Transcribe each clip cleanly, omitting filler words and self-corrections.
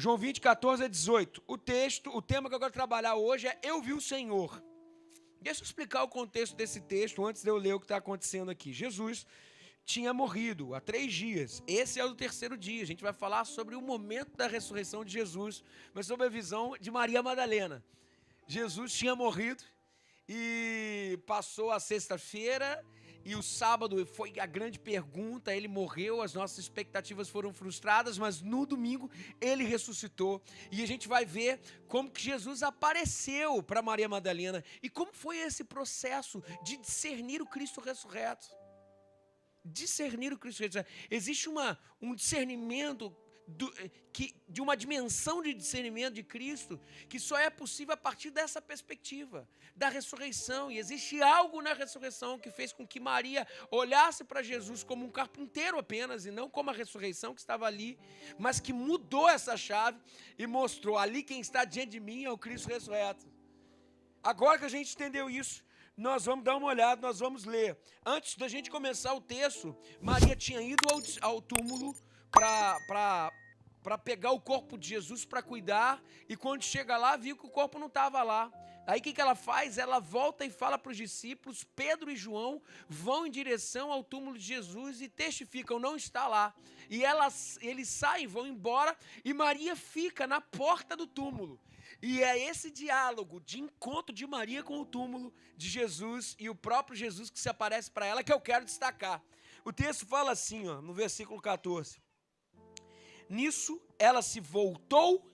João 20, 14 a 18. O tema que eu quero trabalhar hoje é Eu vi o Senhor. Deixa eu explicar o contexto desse texto antes de eu ler o que está acontecendo aqui. Jesus tinha morrido há 3 dias. Esse é o terceiro dia. A gente vai falar sobre o momento da ressurreição de Jesus, mas sobre a visão de Maria Madalena. Jesus tinha morrido e passou a sexta-feira e o sábado foi a grande pergunta, ele morreu, as nossas expectativas foram frustradas, mas no domingo ele ressuscitou e a gente vai ver como que Jesus apareceu para Maria Madalena e como foi esse processo de discernir o Cristo ressurreto. Discernir o Cristo ressurreto. Existe um discernimento de uma dimensão de discernimento de Cristo que só é possível a partir dessa perspectiva da ressurreição, e existe algo na ressurreição que fez com que Maria olhasse para Jesus como um carpinteiro apenas, e não como a ressurreição que estava ali, mas que mudou essa chave e mostrou: ali quem está diante de mim é o Cristo ressurreto. Agora que a gente entendeu isso, nós vamos dar uma olhada, nós vamos ler. Antes da gente começar o texto, Maria tinha ido ao túmulo para pegar o corpo de Jesus para cuidar, e quando chega lá, viu que o corpo não estava lá. Aí o que ela faz? Ela volta e fala para os discípulos. Pedro e João vão em direção ao túmulo de Jesus e testificam: não está lá. E eles saem, vão embora, e Maria fica na porta do túmulo. E é esse diálogo de encontro de Maria com o túmulo de Jesus e o próprio Jesus que se aparece para ela que eu quero destacar. O texto fala assim, no versículo 14. Nisso ela se voltou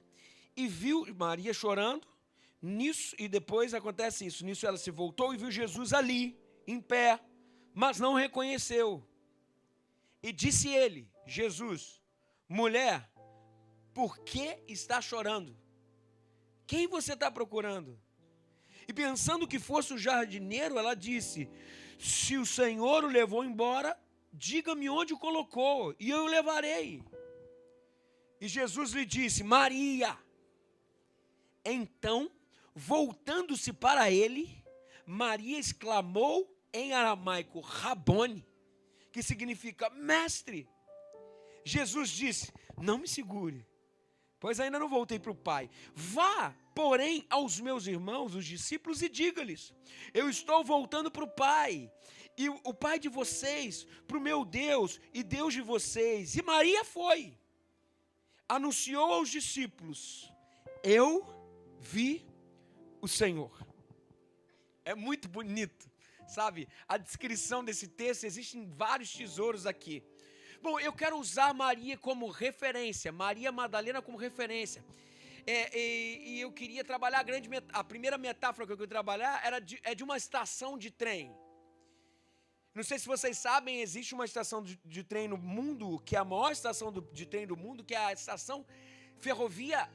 e viu Maria chorando. Nisso, e depois acontece isso. Nisso ela se voltou e viu Jesus ali, em pé, mas não reconheceu. E disse ele, Jesus: mulher, por que está chorando? Quem você está procurando? E pensando que fosse o jardineiro, ela disse: se o Senhor o levou embora, diga-me onde o colocou, e eu o levarei. E Jesus lhe disse: Maria. Então, voltando-se para ele, Maria exclamou em aramaico: Rabone, que significa mestre. Jesus disse: não me segure, pois ainda não voltei para o Pai. Vá, porém, aos meus irmãos, os discípulos, e diga-lhes: eu estou voltando para o Pai, e o Pai de vocês, para o meu Deus, e Deus de vocês. E Maria foi, anunciou aos discípulos: eu vi o Senhor. É muito bonito, sabe? A descrição desse texto, existem vários tesouros aqui. Bom, eu quero usar Maria como referência, Maria Madalena como referência. E eu queria trabalhar a primeira metáfora que eu queria trabalhar é de uma estação de trem. Não sei se vocês sabem, existe uma estação de trem no mundo, que é a maior estação de trem do mundo, que é a estação ferrovia,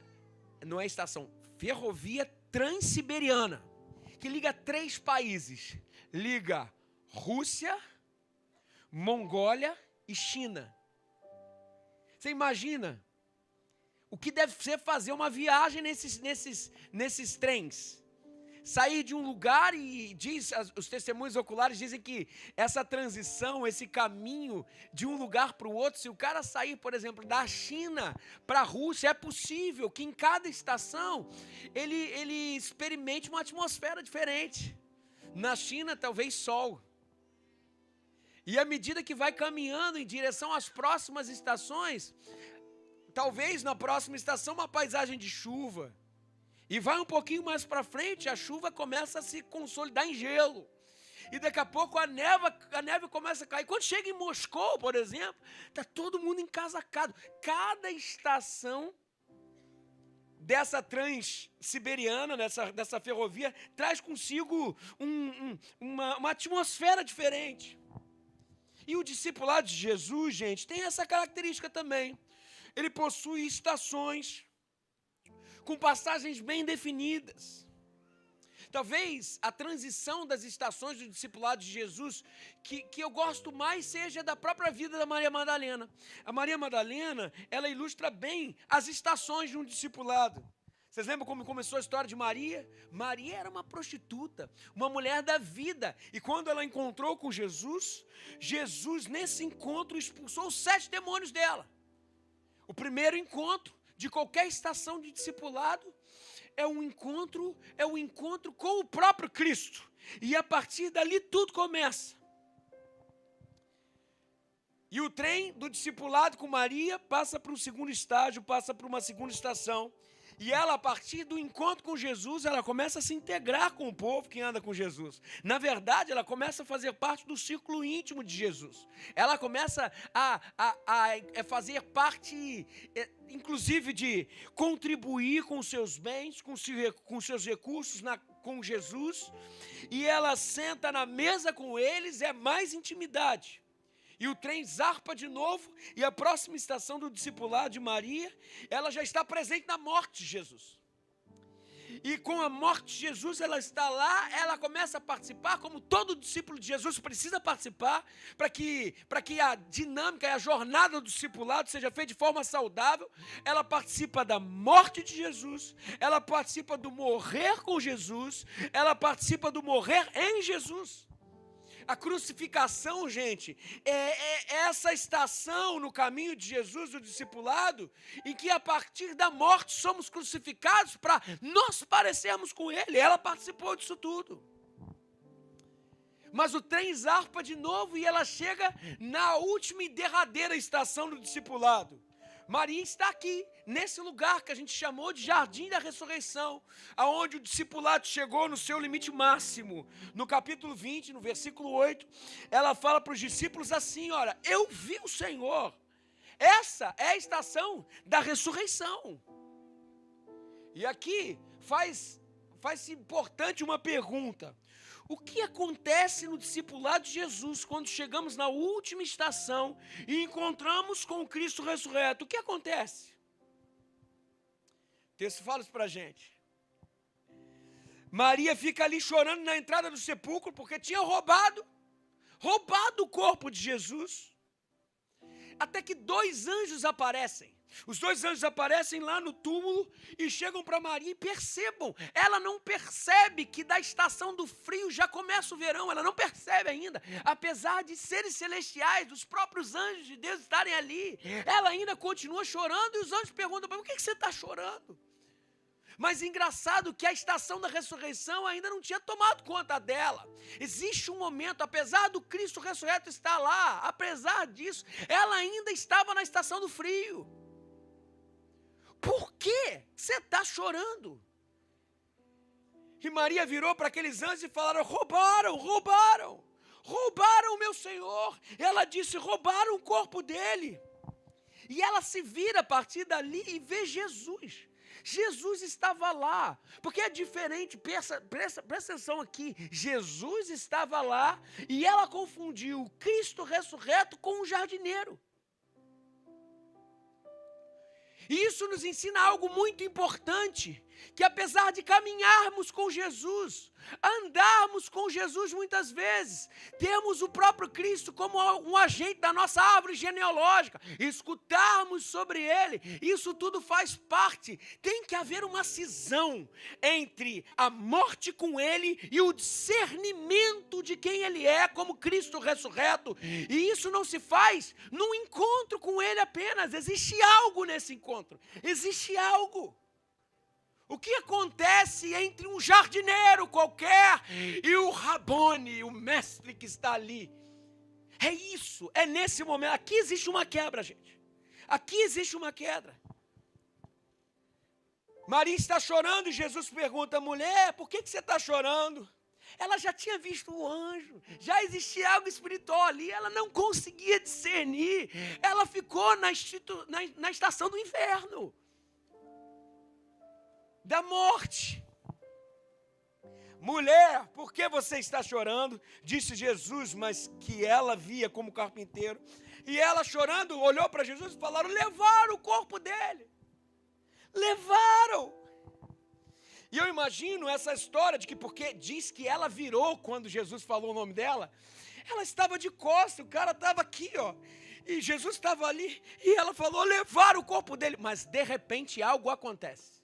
não é estação, ferrovia Transiberiana, que liga 3 países, liga Rússia, Mongólia e China. Você imagina o que deve ser fazer uma viagem nesses trens? Sair de um lugar, e os testemunhos oculares dizem que essa transição, esse caminho de um lugar para o outro, se o cara sair, por exemplo, da China para a Rússia, é possível que em cada estação ele experimente uma atmosfera diferente. Na China, talvez sol. E à medida que vai caminhando em direção às próximas estações, talvez na próxima estação uma paisagem de chuva. E vai um pouquinho mais para frente, a chuva começa a se consolidar em gelo. E daqui a pouco a neve começa a cair. Quando chega em Moscou, por exemplo, está todo mundo encasacado. Cada estação dessa Transiberiana, dessa ferrovia, traz consigo uma atmosfera diferente. E o discipulado de Jesus, gente, tem essa característica também. Ele possui estações com passagens bem definidas. Talvez a transição das estações do discipulado de Jesus, que eu gosto mais, seja da própria vida da Maria Madalena. A Maria Madalena, ela ilustra bem as estações de um discipulado. Vocês lembram como começou a história de Maria? Maria era uma prostituta, uma mulher da vida. E quando ela encontrou com Jesus, Jesus nesse encontro expulsou os 7 demônios dela. O primeiro encontro, de qualquer estação de discipulado é um encontro com o próprio Cristo. E a partir dali tudo começa. E o trem do discipulado com Maria passa para um segundo estágio, passa para uma segunda estação. E ela, a partir do encontro com Jesus, ela começa a se integrar com o povo que anda com Jesus. Na verdade, ela começa a fazer parte do círculo íntimo de Jesus. Ela começa a fazer parte, inclusive, de contribuir com os seus bens, com seus recursos com Jesus. E ela senta na mesa com eles, é mais intimidade. E o trem zarpa de novo, e a próxima estação do discipulado de Maria, ela já está presente na morte de Jesus. E com a morte de Jesus, ela está lá, ela começa a participar, como todo discípulo de Jesus precisa participar, para que a dinâmica e a jornada do discipulado seja feita de forma saudável. Ela participa da morte de Jesus, ela participa do morrer com Jesus, ela participa do morrer em Jesus. A crucificação, gente, é essa estação no caminho de Jesus, do discipulado, em que a partir da morte somos crucificados para nós parecermos com Ele. Ela participou disso tudo. Mas o trem zarpa de novo e ela chega na última e derradeira estação do discipulado. Maria está aqui, nesse lugar que a gente chamou de Jardim da Ressurreição, aonde o discipulado chegou no seu limite máximo. No capítulo 20, no versículo 8, ela fala para os discípulos assim, olha, eu vi o Senhor. Essa é a estação da ressurreição. E aqui faz-se importante uma pergunta. O que acontece no discipulado de Jesus quando chegamos na última estação e encontramos com o Cristo ressurreto? O que acontece? O texto fala isso para a gente. Maria fica ali chorando na entrada do sepulcro porque tinha roubado o corpo de Jesus. Até que 2 anjos aparecem. Os 2 anjos aparecem lá no túmulo e chegam para Maria e percebam. Ela não percebe que da estação do frio já começa o verão. Ela não percebe ainda. Apesar de seres celestiais, dos próprios anjos de Deus estarem ali, ela ainda continua chorando e os anjos perguntam para ela, por que você está chorando? Mas engraçado que a estação da ressurreição ainda não tinha tomado conta dela. Existe um momento, apesar do Cristo ressurreto estar lá, apesar disso, ela ainda estava na estação do frio. Por que você está chorando? E Maria virou para aqueles anjos e falaram, roubaram o meu Senhor. Ela disse, roubaram o corpo dele. E ela se vira a partir dali e vê Jesus. Jesus estava lá, porque é diferente, presta atenção aqui, Jesus estava lá e ela confundiu o Cristo ressurreto com um jardineiro. E isso nos ensina algo muito importante, que apesar de caminharmos com Jesus, andarmos com Jesus muitas vezes, temos o próprio Cristo como um agente da nossa árvore genealógica, escutarmos sobre Ele, isso tudo faz parte. Tem que haver uma cisão entre a morte com Ele e o discernimento de quem Ele é como Cristo ressurreto, e isso não se faz num encontro com Ele apenas, existe algo nesse encontro, existe algo. O que acontece entre um jardineiro qualquer e o Rabone, o mestre que está ali? É isso, é nesse momento. Aqui existe uma quebra, gente. Aqui existe uma quebra. Maria está chorando e Jesus pergunta, mulher, por que você está chorando? Ela já tinha visto o anjo, já existia algo espiritual ali, ela não conseguia discernir. Ela ficou na estação do inverno. Da morte. Mulher, por que você está chorando? Disse Jesus, mas que ela via como carpinteiro. E ela chorando, olhou para Jesus e falaram, levaram o corpo dele. Levaram. E eu imagino essa história de que, porque diz que ela virou quando Jesus falou o nome dela, ela estava de costas, o cara estava aqui, ó. E Jesus estava ali, e ela falou, levaram o corpo dele. Mas de repente algo acontece.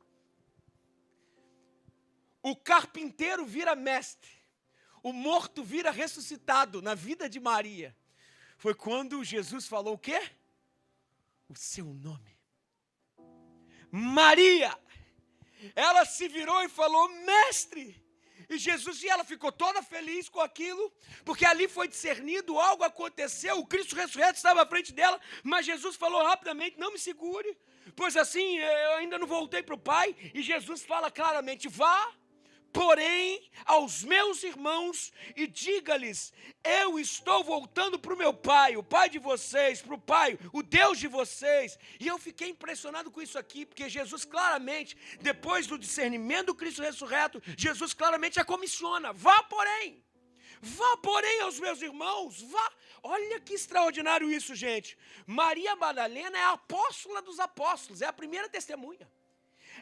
O carpinteiro vira mestre, o morto vira ressuscitado na vida de Maria. Foi quando Jesus falou o quê? O seu nome. Maria, ela se virou e falou: mestre. E ela ficou toda feliz com aquilo, porque ali foi discernido, algo aconteceu, o Cristo ressurreto estava à frente dela, mas Jesus falou rapidamente: não me segure, pois assim eu ainda não voltei para o Pai. E Jesus fala claramente: vá, porém, aos meus irmãos e diga-lhes: eu estou voltando para o meu Pai, o Pai de vocês, para o Pai, o Deus de vocês. E eu fiquei impressionado com isso aqui, porque Jesus claramente, depois do discernimento do Cristo ressurreto, Jesus claramente a comissiona: vá, porém aos meus irmãos, vá. Olha que extraordinário isso, gente. Maria Madalena é a apóstola dos apóstolos, é a primeira testemunha.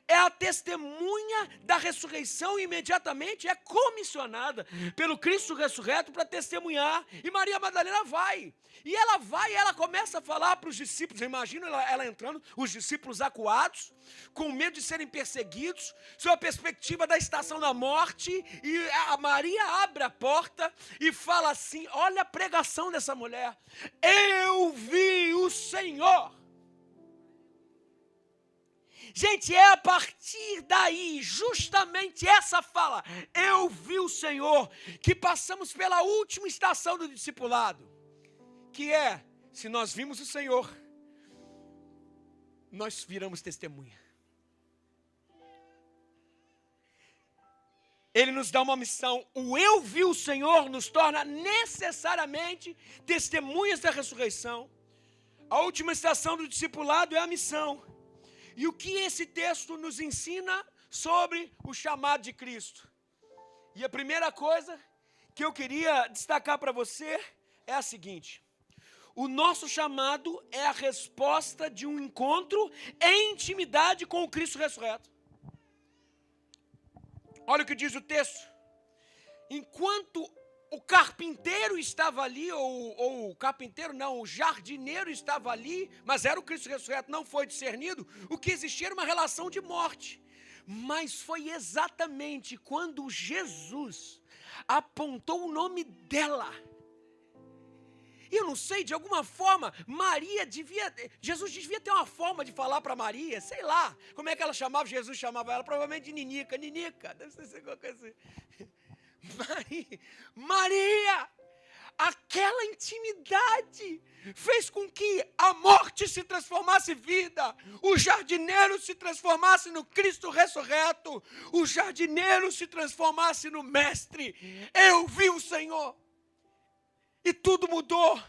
É a testemunha da ressurreição e imediatamente é comissionada pelo Cristo ressurreto para testemunhar. E Maria Madalena vai. E ela começa a falar para os discípulos. Imagina ela entrando, os discípulos acuados, com medo de serem perseguidos, sob a perspectiva da estação da morte. E a Maria abre a porta e fala assim: olha a pregação dessa mulher: eu vi o Senhor. Gente, é a partir daí, justamente essa fala: eu vi o Senhor, que passamos pela última estação do discipulado, que é: se nós vimos o Senhor, nós viramos testemunha. Ele nos dá uma missão. O eu vi o Senhor nos torna necessariamente testemunhas da ressurreição. A última estação do discipulado é a missão. E o que esse texto nos ensina sobre o chamado de Cristo? E a primeira coisa que eu queria destacar para você é a seguinte: o nosso chamado é a resposta de um encontro em intimidade com o Cristo ressurreto. Olha o que diz o texto: enquanto o carpinteiro estava ali, ou o carpinteiro não, o jardineiro estava ali, mas era o Cristo ressurreto, não foi discernido, o que existia era uma relação de morte. Mas foi exatamente quando Jesus apontou o nome dela. E eu não sei, de alguma forma, Jesus devia ter uma forma de falar para Maria, sei lá, como é que ela chamava, Jesus chamava ela, provavelmente de Ninica, deve ser alguma coisa assim. Maria, aquela intimidade fez com que a morte se transformasse em vida, o jardineiro se transformasse no Cristo ressurreto, o jardineiro se transformasse no mestre. Eu vi o Senhor e tudo mudou.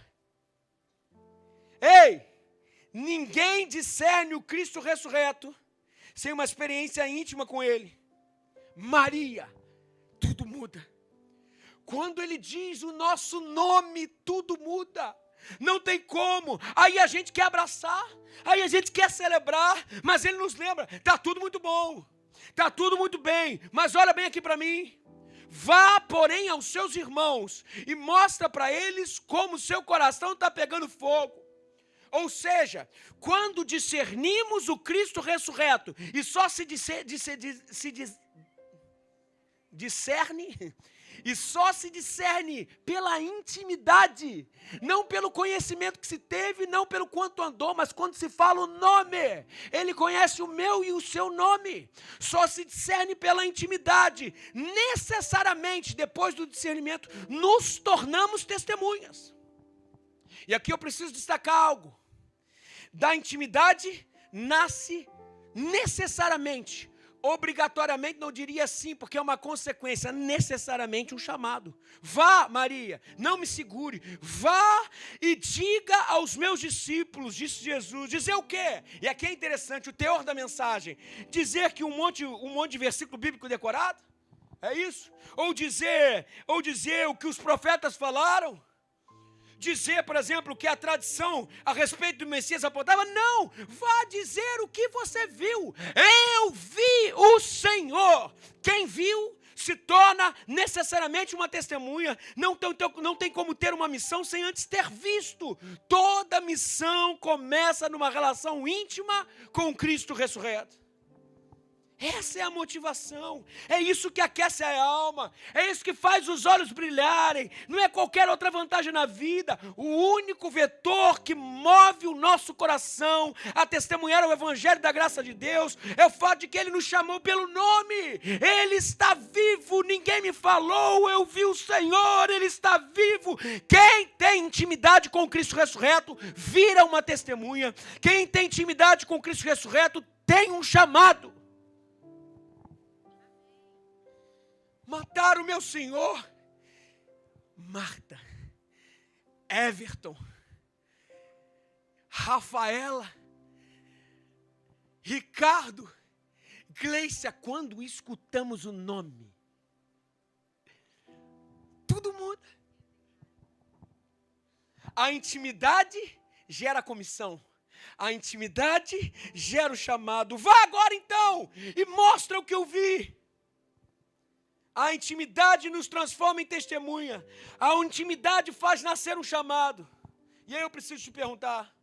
Ei, ninguém discerne o Cristo ressurreto sem uma experiência íntima com Ele. Maria, tudo muda. Quando Ele diz o nosso nome, tudo muda. Não tem como. Aí a gente quer abraçar, aí a gente quer celebrar, mas Ele nos lembra: está tudo muito bom, está tudo muito bem, mas olha bem aqui para mim. Vá, porém, aos seus irmãos e mostra para eles como o seu coração está pegando fogo. Ou seja, quando discernimos o Cristo ressurreto e só se discerne pela intimidade, não pelo conhecimento que se teve, não pelo quanto andou, mas quando se fala o nome, Ele conhece o meu e o seu nome. Só se discerne pela intimidade. Necessariamente, depois do discernimento, nos tornamos testemunhas. E aqui eu preciso destacar algo: da intimidade nasce necessariamente, obrigatoriamente, não diria sim, porque é uma consequência, necessariamente um chamado. Vá, Maria, não me segure, vá e diga aos meus discípulos, disse Jesus. Dizer o quê? E aqui é interessante o teor da mensagem: dizer que um monte de versículo bíblico decorado, é isso? Ou dizer o que os profetas falaram? Dizer, por exemplo, que a tradição a respeito do Messias apontava? Não, vá dizer o que você viu. Eu vi o Senhor. Quem viu se torna necessariamente uma testemunha. Não tem como ter uma missão sem antes ter visto. Toda missão começa numa relação íntima com Cristo ressurreto. Essa é a motivação, é isso que aquece a alma, é isso que faz os olhos brilharem, não é qualquer outra vantagem na vida. O único vetor que move o nosso coração a testemunhar o evangelho da graça de Deus é o fato de que Ele nos chamou pelo nome. Ele está vivo, ninguém me falou, eu vi o Senhor, Ele está vivo. Quem tem intimidade com Cristo ressurreto vira uma testemunha. Quem tem intimidade com Cristo ressurreto tem um chamado. Mataram o meu Senhor. Marta, Everton, Rafaela, Ricardo, Gleicia, quando escutamos o nome, tudo muda. A intimidade gera comissão. A intimidade gera o chamado. Vá agora então e mostra o que eu vi. A intimidade nos transforma em testemunha. A intimidade faz nascer um chamado. E aí eu preciso te perguntar: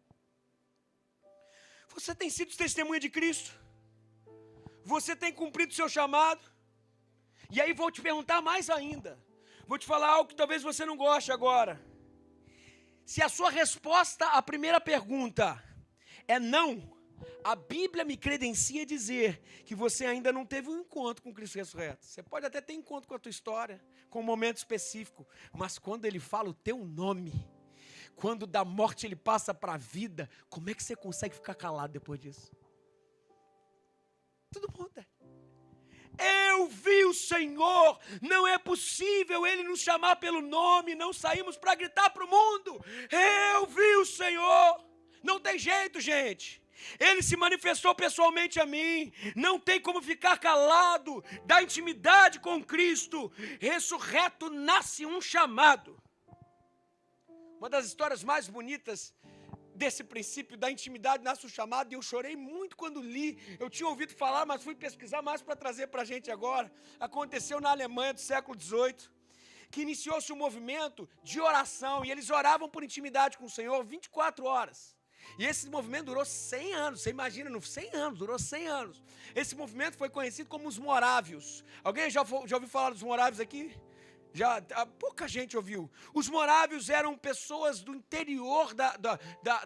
você tem sido testemunha de Cristo? Você tem cumprido o seu chamado? E aí vou te perguntar mais ainda. Vou te falar algo que talvez você não goste agora. Se a sua resposta à primeira pergunta é não, a Bíblia me credencia dizer que você ainda não teve um encontro com Cristo ressurreto. Você pode até ter encontro com a tua história, com um momento específico, mas quando Ele fala o teu nome, quando da morte Ele passa para a vida, como é que você consegue ficar calado depois disso? Tudo muda. Eu vi o Senhor, não é possível Ele nos chamar pelo nome, não saímos para gritar para o mundo. Eu vi o Senhor, não tem jeito, gente. Ele se manifestou pessoalmente a mim, não tem como ficar calado. Da intimidade com Cristo ressurreto nasce um chamado. Uma das histórias mais bonitas desse princípio da intimidade nasce um chamado, e eu chorei muito quando li. Eu tinha ouvido falar, mas fui pesquisar mais para trazer para a gente agora. Aconteceu na Alemanha do século XVIII, que iniciou-se um movimento de oração, e eles oravam por intimidade com o Senhor 24 horas. E esse movimento durou 100 anos, você imagina, 100 anos, durou 100 anos. Esse movimento foi conhecido como os morávios. Alguém já ouviu falar dos morávios aqui? Pouca gente ouviu. Os morávios eram pessoas do interior da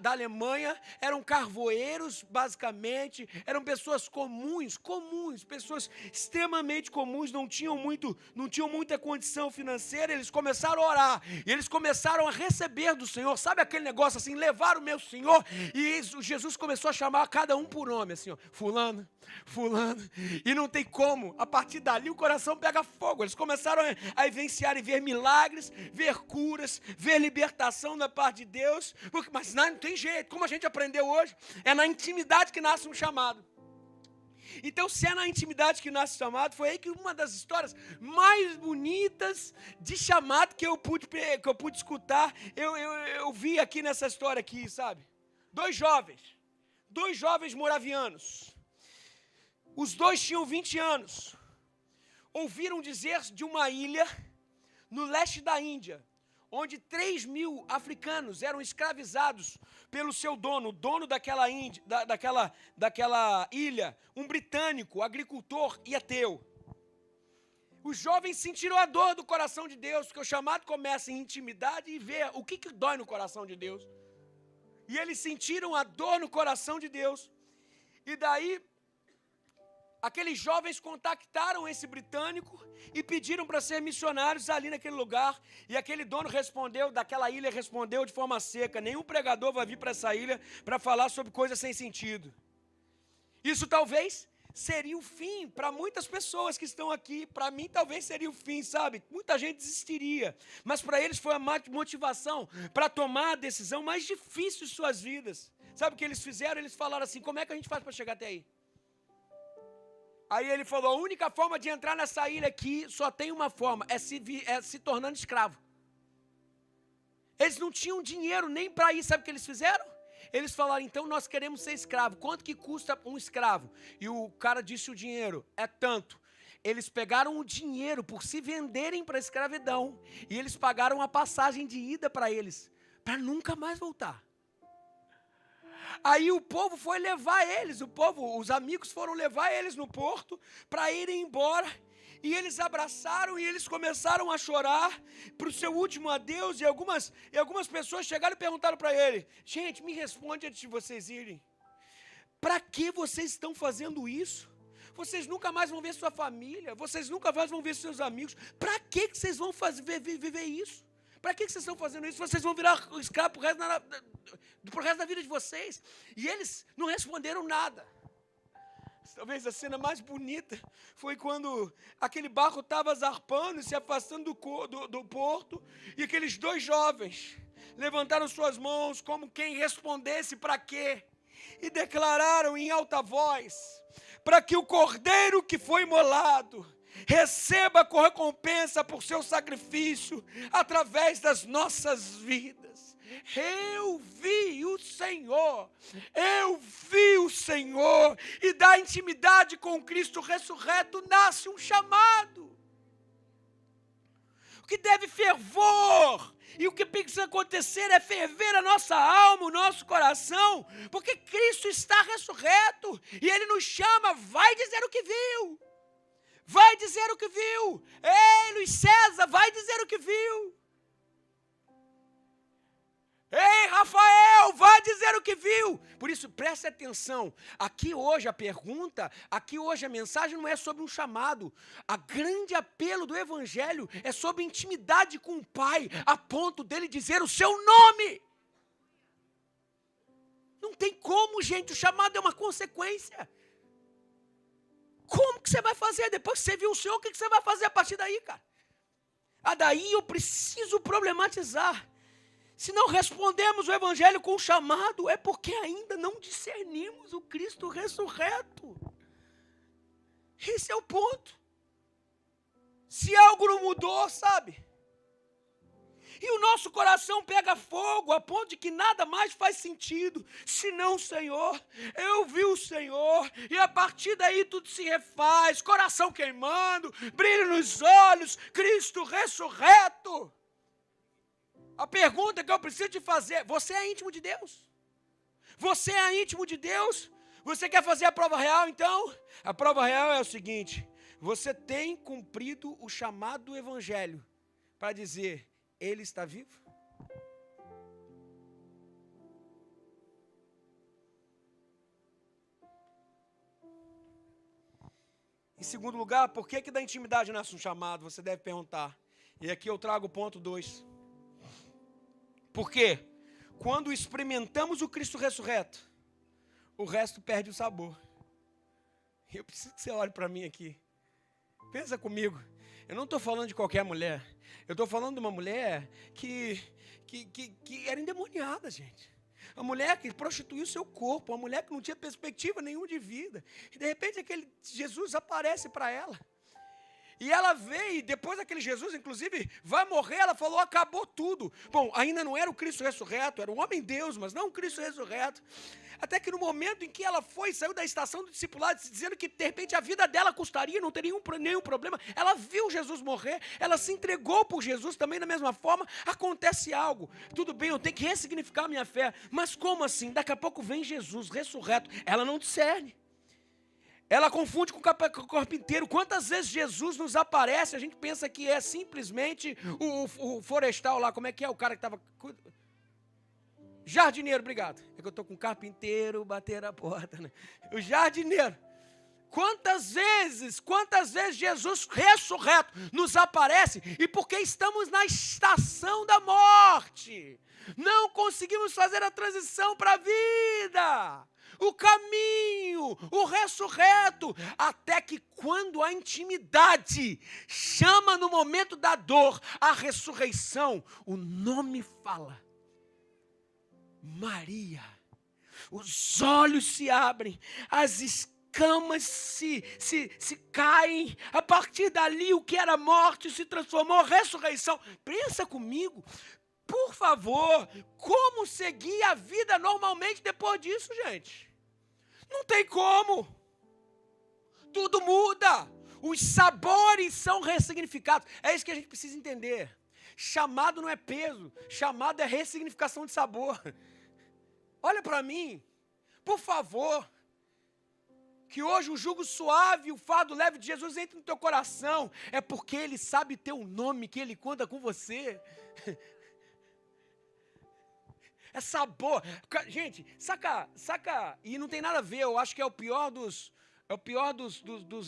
Alemanha, eram carvoeiros, basicamente, eram pessoas comuns, pessoas extremamente comuns, não tinham muita condição financeira. Eles começaram a orar, e eles começaram a receber do Senhor, sabe aquele negócio assim, levar o meu Senhor, e Jesus começou a chamar cada um por nome, assim, ó, fulano, e não tem como, a partir dali o coração pega fogo. Eles começaram a vivenciar e ver milagres, ver curas, ver libertação da parte de Deus, mas não tem jeito, como a gente aprendeu hoje, é na intimidade que nasce um chamado. Então, se é na intimidade que nasce o chamado, foi aí que uma das histórias mais bonitas de chamado que eu pude escutar, eu vi aqui nessa história aqui, sabe? Dois jovens moravianos. Os dois tinham 20 anos. Ouviram dizer de uma ilha no leste da Índia, onde 3.000 africanos eram escravizados pelo seu dono, o dono daquela ilha, um britânico, agricultor e ateu. Os jovens sentiram a dor do coração de Deus, porque o chamado começa em intimidade e ver o que dói no coração de Deus. E eles sentiram a dor no coração de Deus. E daí, aqueles jovens contactaram esse britânico e pediram para ser missionários ali naquele lugar. E aquele dono daquela ilha respondeu de forma seca: nenhum pregador vai vir para essa ilha para falar sobre coisas sem sentido. Isso talvez seria o fim para muitas pessoas que estão aqui. Para mim talvez seria o fim, sabe? Muita gente desistiria. Mas para eles foi a motivação para tomar a decisão mais difícil de suas vidas. Sabe o que eles fizeram? Eles falaram assim: como é que a gente faz para chegar até aí? Aí ele falou: a única forma de entrar nessa ilha aqui só tem uma forma, é se tornando escravo. Eles não tinham dinheiro nem para ir, sabe o que eles fizeram? Eles falaram: então nós queremos ser escravo, quanto que custa um escravo? E o cara disse o dinheiro, é tanto. Eles pegaram o dinheiro por se venderem para a escravidão, e eles pagaram a passagem de ida para eles, para nunca mais voltar. Aí o povo foi levar eles, os amigos foram levar eles no porto para irem embora. E eles abraçaram e eles começaram a chorar para o seu último adeus. E algumas pessoas chegaram e perguntaram para ele: gente, me responde antes de vocês irem. Para que vocês estão fazendo isso? Vocês nunca mais vão ver sua família. Vocês nunca mais vão ver seus amigos. Para que vocês vão viver isso? Para que vocês estão fazendo isso? Vocês vão virar escravo pro resto da vida de vocês. E eles não responderam nada. Talvez a cena mais bonita foi quando aquele barco estava zarpando, se afastando do porto, e aqueles dois jovens levantaram suas mãos como quem respondesse para quê, e declararam em alta voz: para que o cordeiro que foi imolado receba a recompensa por seu sacrifício através das nossas vidas. Eu vi o Senhor, e da intimidade com Cristo ressurreto nasce um chamado. O que deve fervor, e o que precisa acontecer é ferver a nossa alma, o nosso coração, porque Cristo está ressurreto, e Ele nos chama, vai dizer o que viu. Vai dizer o que viu. Ei, Luiz César, vai dizer o que viu. Ei, Rafael, vai dizer o que viu. Por isso, preste atenção. Aqui hoje a mensagem não é sobre um chamado. A grande apelo do Evangelho é sobre intimidade com o Pai, a ponto dele dizer o seu nome. Não tem como, gente, o chamado é uma consequência. Como que você vai fazer? Depois que você viu o Senhor, o que você vai fazer a partir daí, cara? Daí eu preciso problematizar. Se não respondemos o Evangelho com o chamado, é porque ainda não discernimos o Cristo ressurreto. Esse é o ponto. Se algo não mudou, sabe? E o nosso coração pega fogo a ponto de que nada mais faz sentido, senão o Senhor. Eu vi o Senhor, e a partir daí tudo se refaz, coração queimando, brilho nos olhos, Cristo ressurreto. A pergunta que eu preciso te fazer: você é íntimo de Deus? Você é íntimo de Deus? Você quer fazer a prova real, então? A prova real é o seguinte: você tem cumprido o chamado do Evangelho para dizer: Ele está vivo? Em segundo lugar, por que da intimidade nasce um chamado? Você deve perguntar. E aqui eu trago o ponto 2. Porque quando experimentamos o Cristo ressurreto, o resto perde o sabor. Eu preciso que você olhe para mim aqui. Pensa comigo. Eu não estou falando de qualquer mulher. Eu estou falando de uma mulher que era endemoniada, gente. Uma mulher que prostituiu o seu corpo. Uma mulher que não tinha perspectiva nenhuma de vida. E de repente aquele Jesus aparece para ela. E ela veio, e depois aquele Jesus, inclusive, vai morrer, ela falou: acabou tudo. Bom, ainda não era o Cristo ressurreto, era o homem-deus, mas não o Cristo ressurreto. Até que no momento em que ela saiu da estação do discipulado, dizendo que de repente a vida dela custaria, não teria nenhum problema, ela viu Jesus morrer, ela se entregou por Jesus também da mesma forma. Acontece algo, tudo bem, eu tenho que ressignificar a minha fé, mas como assim? Daqui a pouco vem Jesus ressurreto, ela não discerne. Ela confunde com o corpo inteiro. Quantas vezes Jesus nos aparece, a gente pensa que é simplesmente o florestal lá, como é que é? O cara que estava... Jardineiro, obrigado. É que eu estou com o carpinteiro bater a porta, né? O jardineiro. Quantas vezes Jesus ressurreto nos aparece, e porque estamos na estação da morte, não conseguimos fazer a transição para a vida, o caminho, o ressurreto, até que quando a intimidade chama no momento da dor, a ressurreição, o nome fala, Maria, os olhos se abrem, as escamas se caem, a partir dali o que era morte se transformou em ressurreição. Pensa comigo, por favor, como seguir a vida normalmente depois disso, gente? Não tem como. Tudo muda. Os sabores são ressignificados. É isso que a gente precisa entender. Chamado não é peso, chamado é ressignificação de sabor. Olha para mim, Por favor, que hoje o jugo suave, o fardo leve de Jesus entre no teu coração. É porque Ele sabe teu nome, que Ele conta com você. É sabor. Gente, saca, e não tem nada a ver, eu acho que é o pior dos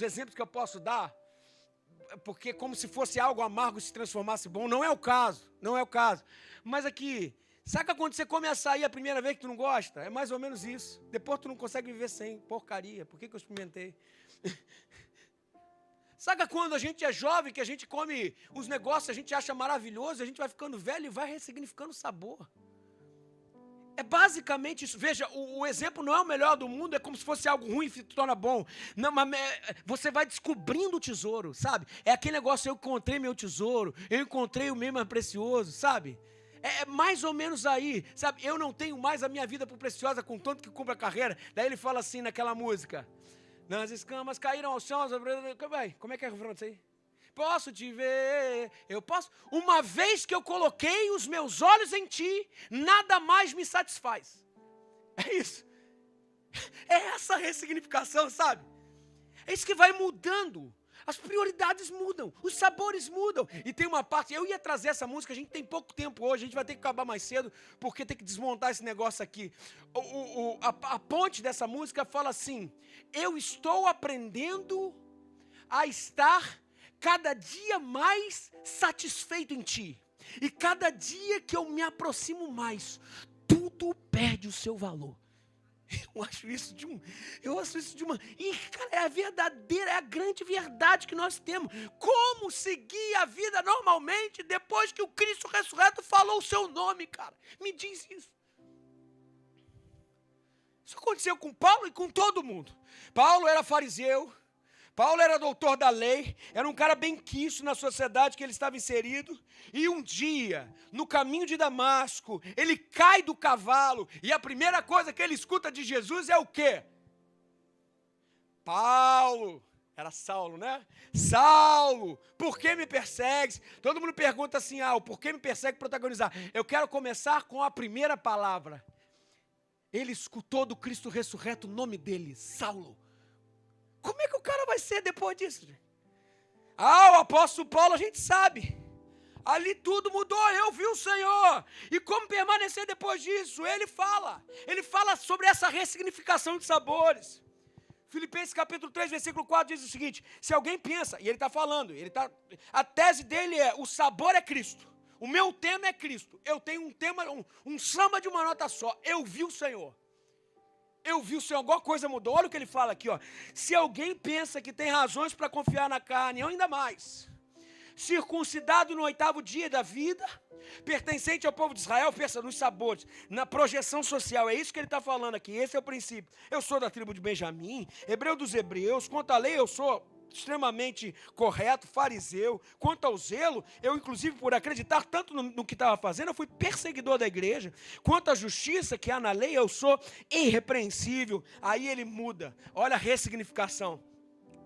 exemplos que eu posso dar, porque como se fosse algo amargo se transformasse bom, não é o caso. Mas aqui, saca quando você come açaí a primeira vez que tu não gosta? É mais ou menos isso. Depois tu não consegue viver sem. Porcaria, por que eu experimentei? Saca quando a gente é jovem, que a gente come os negócios, a gente acha maravilhoso, a gente vai ficando velho e vai ressignificando o sabor. É basicamente isso. Veja, o exemplo não é o melhor do mundo, é como se fosse algo ruim e se torna bom. Não, mas você vai descobrindo o tesouro, sabe? É aquele negócio, eu encontrei meu tesouro, eu encontrei o meu mais precioso, sabe? É mais ou menos aí, sabe? Eu não tenho mais a minha vida por preciosa, com tanto que cumpre a carreira. Daí ele fala assim naquela música: nas escamas caíram ao chão, como é que é o refrão disso aí? Posso te ver, eu posso. Uma vez que eu coloquei os meus olhos em ti, nada mais me satisfaz. É isso. É essa ressignificação, sabe? É isso que vai mudando. As prioridades mudam, os sabores mudam. E tem uma parte, eu ia trazer essa música, a gente tem pouco tempo hoje, a gente vai ter que acabar mais cedo, porque tem que desmontar esse negócio aqui. A ponte dessa música fala assim: eu estou aprendendo a estar cada dia mais satisfeito em ti. E cada dia que eu me aproximo mais, tudo perde o seu valor. Eu acho isso de uma... E, cara, é a verdadeira, é a grande verdade que nós temos. Como seguir a vida normalmente depois que o Cristo ressurreto falou o seu nome, cara? Me diz isso. Isso aconteceu com Paulo e com todo mundo. Paulo era fariseu. Paulo era doutor da lei, era um cara bem quisto na sociedade que ele estava inserido, e um dia, no caminho de Damasco, ele cai do cavalo, e a primeira coisa que ele escuta de Jesus é o quê? Paulo, era Saulo, né? Saulo, por que me persegues? Todo mundo pergunta assim, o por que me persegue protagonizar? Eu quero começar com a primeira palavra. Ele escutou do Cristo ressurreto o nome dele, Saulo. Como é que o cara vai ser depois disso? O apóstolo Paulo, a gente sabe. Ali tudo mudou, eu vi o Senhor. E como permanecer depois disso? Ele fala sobre essa ressignificação de sabores. Filipenses capítulo 3, versículo 4 diz o seguinte: se alguém pensa, e ele está falando, a tese dele é: o sabor é Cristo. O meu tema é Cristo. Eu tenho um tema, um samba de uma nota só. Eu vi o Senhor. Eu vi o Senhor, alguma coisa mudou. Olha o que ele fala aqui, ó. Se alguém pensa que tem razões para confiar na carne, ou ainda mais, circuncidado no 8º dia da vida, pertencente ao povo de Israel, pensa nos sabores, na projeção social, é isso que ele está falando aqui, esse é o princípio. Eu sou da tribo de Benjamim, hebreu dos hebreus, quanto à lei eu sou extremamente correto, fariseu. Quanto ao zelo, eu inclusive por acreditar tanto no que estava fazendo, eu fui perseguidor da igreja. Quanto à justiça que há na lei, eu sou irrepreensível. Aí ele muda, olha a ressignificação.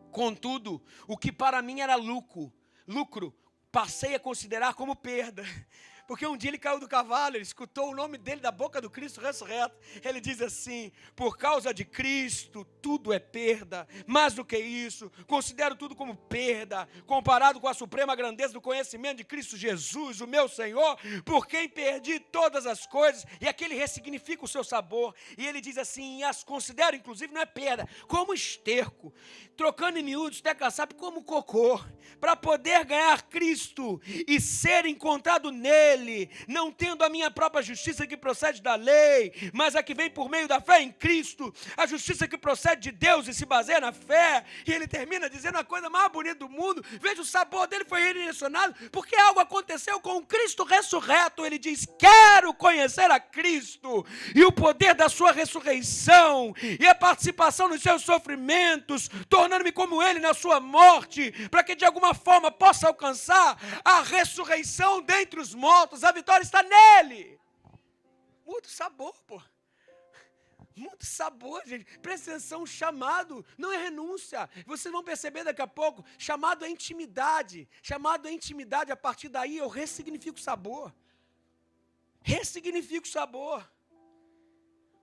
Contudo, o que para mim era lucro, passei a considerar como perda. Porque um dia ele caiu do cavalo, ele escutou o nome dele da boca do Cristo ressurreto. Ele diz assim: por causa de Cristo, tudo é perda. Mais do que isso, considero tudo como perda, comparado com a suprema grandeza do conhecimento de Cristo Jesus, o meu Senhor, por quem perdi todas as coisas. E aqui ele ressignifica o seu sabor. E ele diz assim: e as considero, inclusive, não é perda, como esterco, trocando em miúdos, teca sabe, como cocô, para poder ganhar Cristo e ser encontrado nele, não tendo a minha própria justiça que procede da lei, mas a que vem por meio da fé em Cristo, a justiça que procede de Deus e se baseia na fé. E ele termina dizendo a coisa mais bonita do mundo. Veja, o sabor dele foi redirecionado, porque algo aconteceu com o Cristo ressurreto. Ele diz: quero conhecer a Cristo, e o poder da sua ressurreição, e a participação nos seus sofrimentos, tornando-me como ele na sua morte, para que de alguma forma possa alcançar a ressurreição dentre os mortos. A vitória está nele. Muito sabor, pô. Muito sabor, gente. Presta atenção, chamado não é renúncia. Vocês vão perceber daqui a pouco. Chamado é intimidade. Chamado é intimidade. A partir daí eu ressignifico o sabor. Ressignifico o sabor.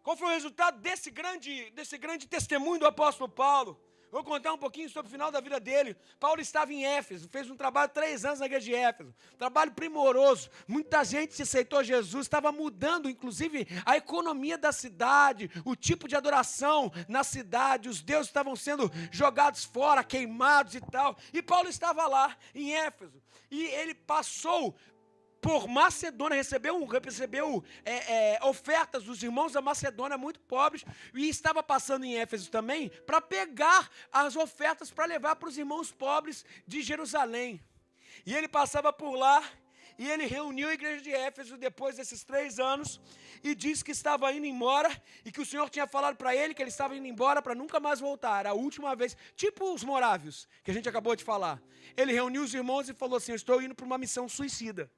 Qual foi o resultado desse grande testemunho do apóstolo Paulo? Vou contar um pouquinho sobre o final da vida dele. Paulo estava em Éfeso, fez um trabalho 3 anos na igreja de Éfeso. Trabalho primoroso. Muita gente se aceitou Jesus, estava mudando, inclusive, a economia da cidade, o tipo de adoração na cidade. Os deuses estavam sendo jogados fora, queimados e tal. E Paulo estava lá, em Éfeso. E ele passou por Macedônia, recebeu ofertas dos irmãos da Macedônia muito pobres, e estava passando em Éfeso também, para pegar as ofertas para levar para os irmãos pobres de Jerusalém. E ele passava por lá, e ele reuniu a igreja de Éfeso depois desses 3 anos, e disse que estava indo embora, e que o Senhor tinha falado para ele que ele estava indo embora para nunca mais voltar, era a última vez, tipo os morávios, que a gente acabou de falar. Ele reuniu os irmãos e falou assim: eu estou indo para uma missão suicida.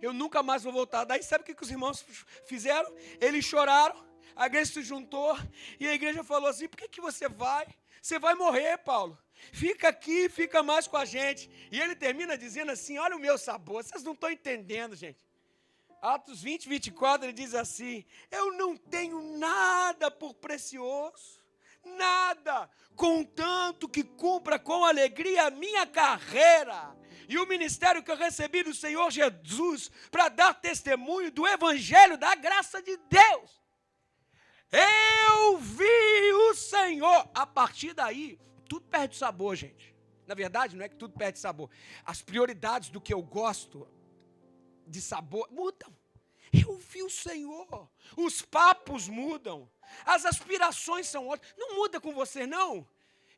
Eu nunca mais vou voltar. Daí sabe o que os irmãos fizeram? Eles choraram, a igreja se juntou, e a igreja falou assim: por que você vai? Você vai morrer, Paulo. Fica aqui, fica mais com a gente. E ele termina dizendo assim: olha o meu sabor, vocês não estão entendendo, gente. Atos 20, 24, ele diz assim: eu não tenho nada por precioso, nada, contanto que cumpra com alegria a minha carreira e o ministério que eu recebi do Senhor Jesus para dar testemunho do evangelho da graça de Deus. Eu vi o Senhor. A partir daí, tudo perde sabor, gente. Na verdade, não é que tudo perde sabor. As prioridades do que eu gosto de sabor mudam. Eu vi o Senhor. Os papos mudam. As aspirações são outras. Não muda com você, não.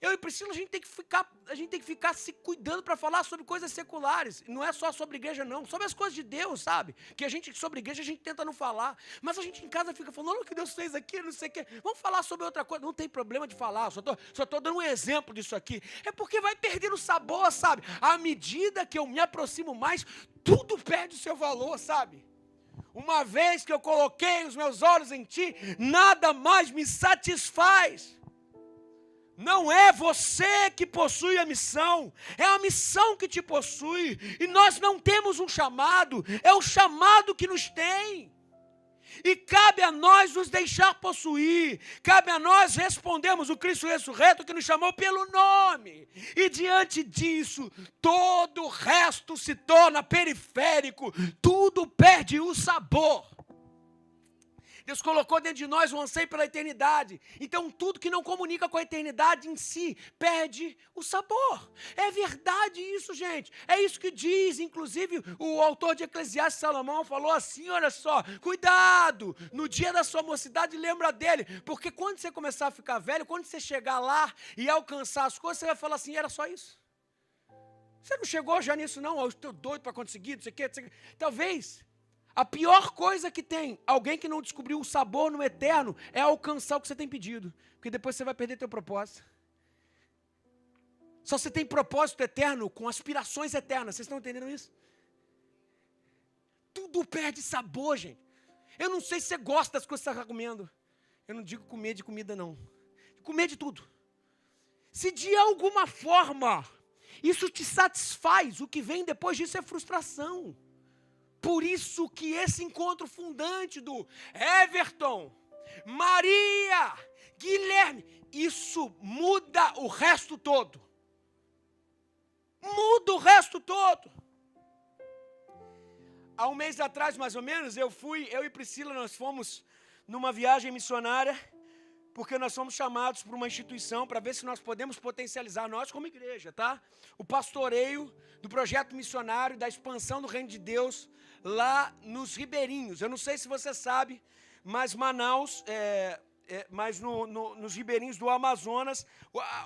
Eu e Priscila, a gente tem que ficar se cuidando para falar sobre coisas seculares. Não é só sobre igreja, não. Sobre as coisas de Deus, sabe? Que sobre igreja a gente tenta não falar. Mas a gente em casa fica falando: olha o que Deus fez aqui, não sei o quê. Vamos falar sobre outra coisa. Não tem problema de falar. Só estou dando um exemplo disso aqui. É porque vai perdendo o sabor, sabe? À medida que eu me aproximo mais, tudo perde o seu valor, sabe? Uma vez que eu coloquei os meus olhos em ti, nada mais me satisfaz. Não é você que possui a missão, é a missão que te possui. E nós não temos um chamado, é o chamado que nos tem. E cabe a nós nos deixar possuir, cabe a nós respondermos o Cristo ressurreto que nos chamou pelo nome. E diante disso, todo o resto se torna periférico, tudo perde o sabor. Deus colocou dentro de nós um anseio pela eternidade. Então, tudo que não comunica com a eternidade em si, perde o sabor. É verdade isso, gente. É isso que diz, inclusive, o autor de Eclesiastes, Salomão, falou assim: olha só, cuidado, no dia da sua mocidade, lembra dele. Porque quando você começar a ficar velho, quando você chegar lá e alcançar as coisas, você vai falar assim: era só isso. Você não chegou já nisso, não? Eu estou doido para conseguir, não sei o quê, não sei o quê. Talvez a pior coisa que tem, alguém que não descobriu o sabor no eterno, é alcançar o que você tem pedido. Porque depois você vai perder teu propósito. Só você tem propósito eterno com aspirações eternas. Vocês estão entendendo isso? Tudo perde sabor, gente. Eu não sei se você gosta das coisas que você está comendo. Eu não digo comer de comida, não. Comer de tudo. Se de alguma forma isso te satisfaz, o que vem depois disso é frustração. Por isso que esse encontro fundante do Everton, Maria, Guilherme, isso muda o resto todo. Muda o resto todo. Há um mês atrás, mais ou menos, eu e Priscila, nós fomos numa viagem missionária, porque nós somos chamados por uma instituição para ver se nós podemos potencializar, nós como igreja, tá? O pastoreio do projeto missionário, da expansão do reino de Deus, lá nos ribeirinhos. Eu não sei se você sabe, mas Manaus, nos ribeirinhos do Amazonas,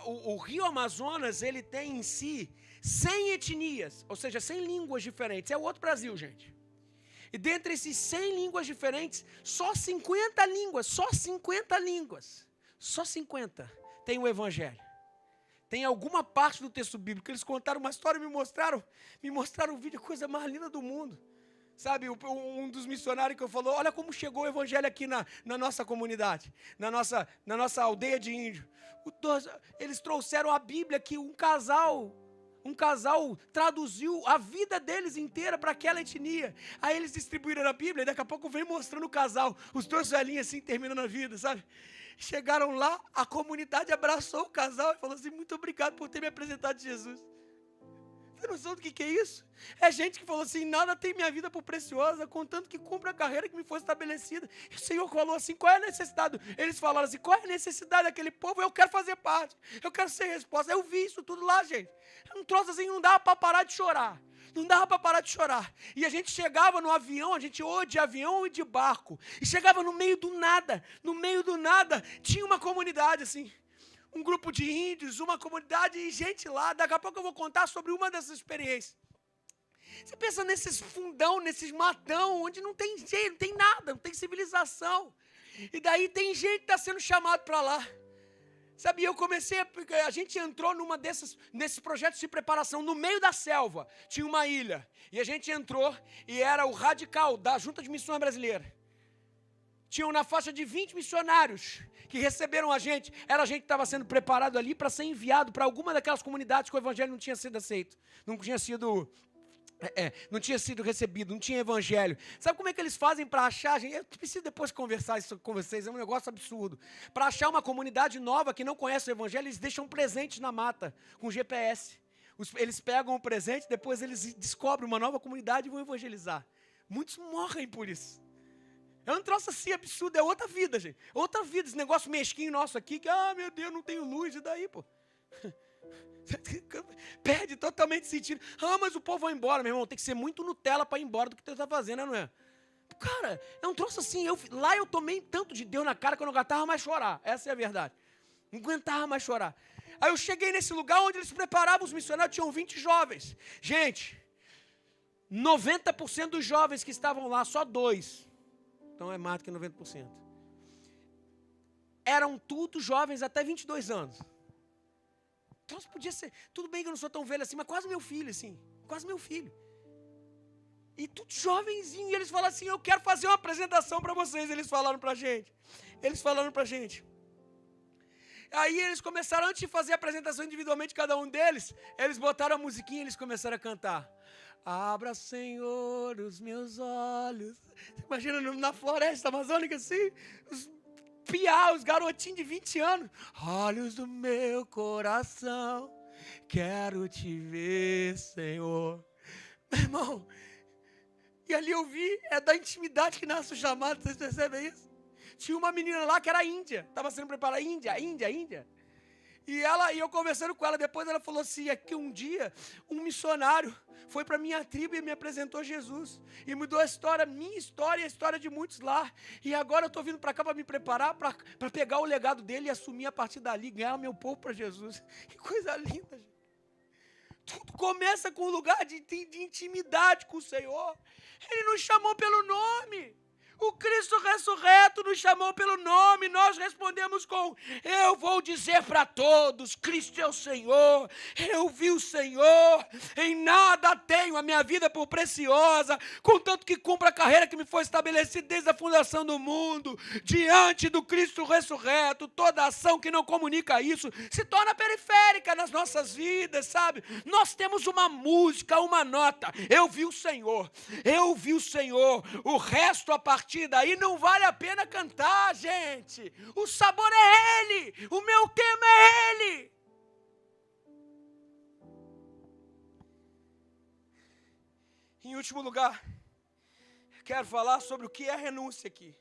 o rio Amazonas, ele tem em si 100 etnias, ou seja, 100 línguas diferentes. É o outro Brasil, gente. E dentre esses 100 línguas diferentes, só 50 tem o evangelho. Tem alguma parte do texto bíblico, eles contaram uma história e me mostraram um vídeo, a coisa mais linda do mundo. Sabe, um dos missionários que eu falou: olha como chegou o evangelho aqui na nossa comunidade, na nossa aldeia de índio. Eles trouxeram a Bíblia que um casal Um casal traduziu a vida deles inteira para aquela etnia. Aí eles distribuíram a Bíblia e daqui a pouco vem mostrando o casal. Os dois velhinhos assim terminando a vida, sabe? Chegaram lá, a comunidade abraçou o casal e falou assim: muito obrigado por ter me apresentado Jesus. Você não sabe do que é isso? É gente que falou assim: nada tem minha vida por preciosa, contanto que cumpra a carreira que me foi estabelecida. E o Senhor falou assim: qual é a necessidade? Eles falaram assim: qual é a necessidade daquele povo? Eu quero fazer parte, eu quero ser resposta. Eu vi isso tudo lá, gente. Um troço assim, não dava para parar de chorar. Não dava para parar de chorar. E a gente chegava no avião, a gente ou de avião e de barco. E chegava no meio do nada. No meio do nada tinha uma comunidade assim. Um grupo de índios, uma comunidade e gente lá. Daqui a pouco eu vou contar sobre uma dessas experiências. Você pensa nesses fundão, nesses matão, onde não tem jeito, não tem nada, não tem civilização. E daí tem gente que está sendo chamado para lá. Sabe, a gente entrou nesses projetos de preparação, no meio da selva, tinha uma ilha, e a gente entrou, e era o radical da Junta de Missões Brasileira. Tinham na faixa de 20 missionários que receberam a gente, era a gente que estava sendo preparado ali para ser enviado para alguma daquelas comunidades que o evangelho não tinha sido aceito, não tinha sido recebido, não tinha evangelho. Sabe como é que eles fazem para achar, gente? Eu preciso depois conversar isso com vocês, é um negócio absurdo. Para achar uma comunidade nova que não conhece o evangelho, eles deixam presentes na mata, com GPS. Eles pegam o presente, depois eles descobrem uma nova comunidade e vão evangelizar. Muitos morrem por isso. É um troço assim absurdo, é outra vida, gente. Outra vida, esse negócio mesquinho nosso aqui, que, meu Deus, não tenho luz, e daí, pô? Perde totalmente sentido. Mas o povo vai embora, meu irmão. Tem que ser muito Nutella para ir embora do que você está fazendo, não é? Cara, é um troço assim. Lá eu tomei tanto de Deus na cara que eu não aguentava mais chorar. Essa é a verdade. Não aguentava mais chorar. Aí eu cheguei nesse lugar onde eles preparavam os missionários. Tinham 20 jovens. Gente, 90% dos jovens que estavam lá, só 2. Então é mais do que 90%. Eram tudo jovens até 22 anos. Então podia ser, tudo bem que eu não sou tão velho assim, mas quase meu filho, assim, quase meu filho. E tudo jovenzinho, e eles falaram assim: eu quero fazer uma apresentação para vocês. Eles falaram para a gente. Aí eles começaram, antes de fazer a apresentação individualmente, cada um deles, eles botaram a musiquinha e eles começaram a cantar. Abra, Senhor, os meus olhos. Você imagina na floresta amazônica assim, os garotinhos de 20 anos. Olhos do meu coração, quero te ver, Senhor. Meu irmão, e ali eu vi, é da intimidade que nasce o chamado, vocês percebem isso? Tinha uma menina lá que era índia, estava sendo preparada, Índia. E eu conversando com ela, depois ela falou assim: é que um dia um missionário foi para minha tribo e me apresentou Jesus. E mudou a história, minha história e a história de muitos lá. E agora eu estou vindo para cá para me preparar, para pegar o legado dele e assumir a partir dali, ganhar o meu povo para Jesus. Que coisa linda, gente. Tudo começa com um lugar de intimidade com o Senhor. Ele nos chamou pelo nome. O Cristo ressurreto nos chamou pelo nome, nós respondemos com: eu vou dizer para todos, Cristo é o Senhor, eu vi o Senhor, em nada tenho a minha vida por preciosa, contanto que cumpra a carreira que me foi estabelecida desde a fundação do mundo. Diante do Cristo ressurreto, toda ação que não comunica isso se torna periférica nas nossas vidas, sabe? Nós temos uma música, uma nota: eu vi o Senhor, o resto a partir daí não vale a pena cantar, gente. O sabor é Ele, o meu tema é Ele. Em último lugar, quero falar sobre o que é renúncia aqui.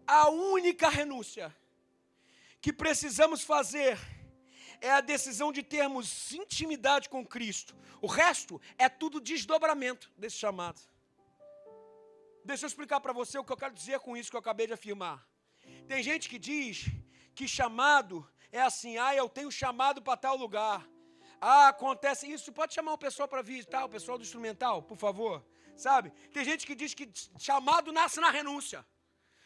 A única renúncia que precisamos fazer é a decisão de termos intimidade com Cristo. O resto é tudo desdobramento desse chamado. Deixa eu explicar para você o que eu quero dizer com isso que eu acabei de afirmar. Tem gente que diz que chamado é assim: eu tenho chamado para tal lugar. Acontece isso, pode chamar o pessoal para visitar, o pessoal do instrumental, por favor. Sabe? Tem gente que diz que chamado nasce na renúncia.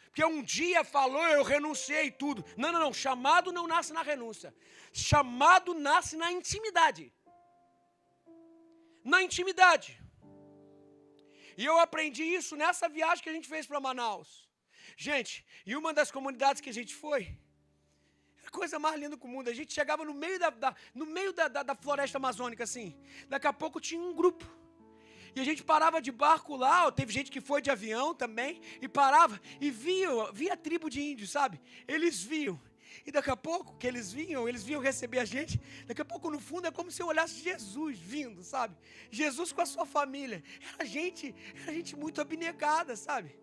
Porque um dia falou, eu renunciei tudo. Não, chamado não nasce na renúncia. Chamado nasce na intimidade. Na intimidade. E eu aprendi isso nessa viagem que a gente fez para Manaus. Gente, e uma das comunidades que a gente foi, A coisa mais linda do mundo. A gente chegava no meio da floresta amazônica, assim. Daqui a pouco tinha um grupo. E a gente parava de barco lá, teve gente que foi de avião também, e parava, e via a tribo de índios, sabe? Eles viam. E daqui a pouco que eles vinham receber a gente. Daqui a pouco no fundo é como se eu olhasse Jesus vindo, sabe? Jesus com a sua família. Era gente muito abnegada, sabe?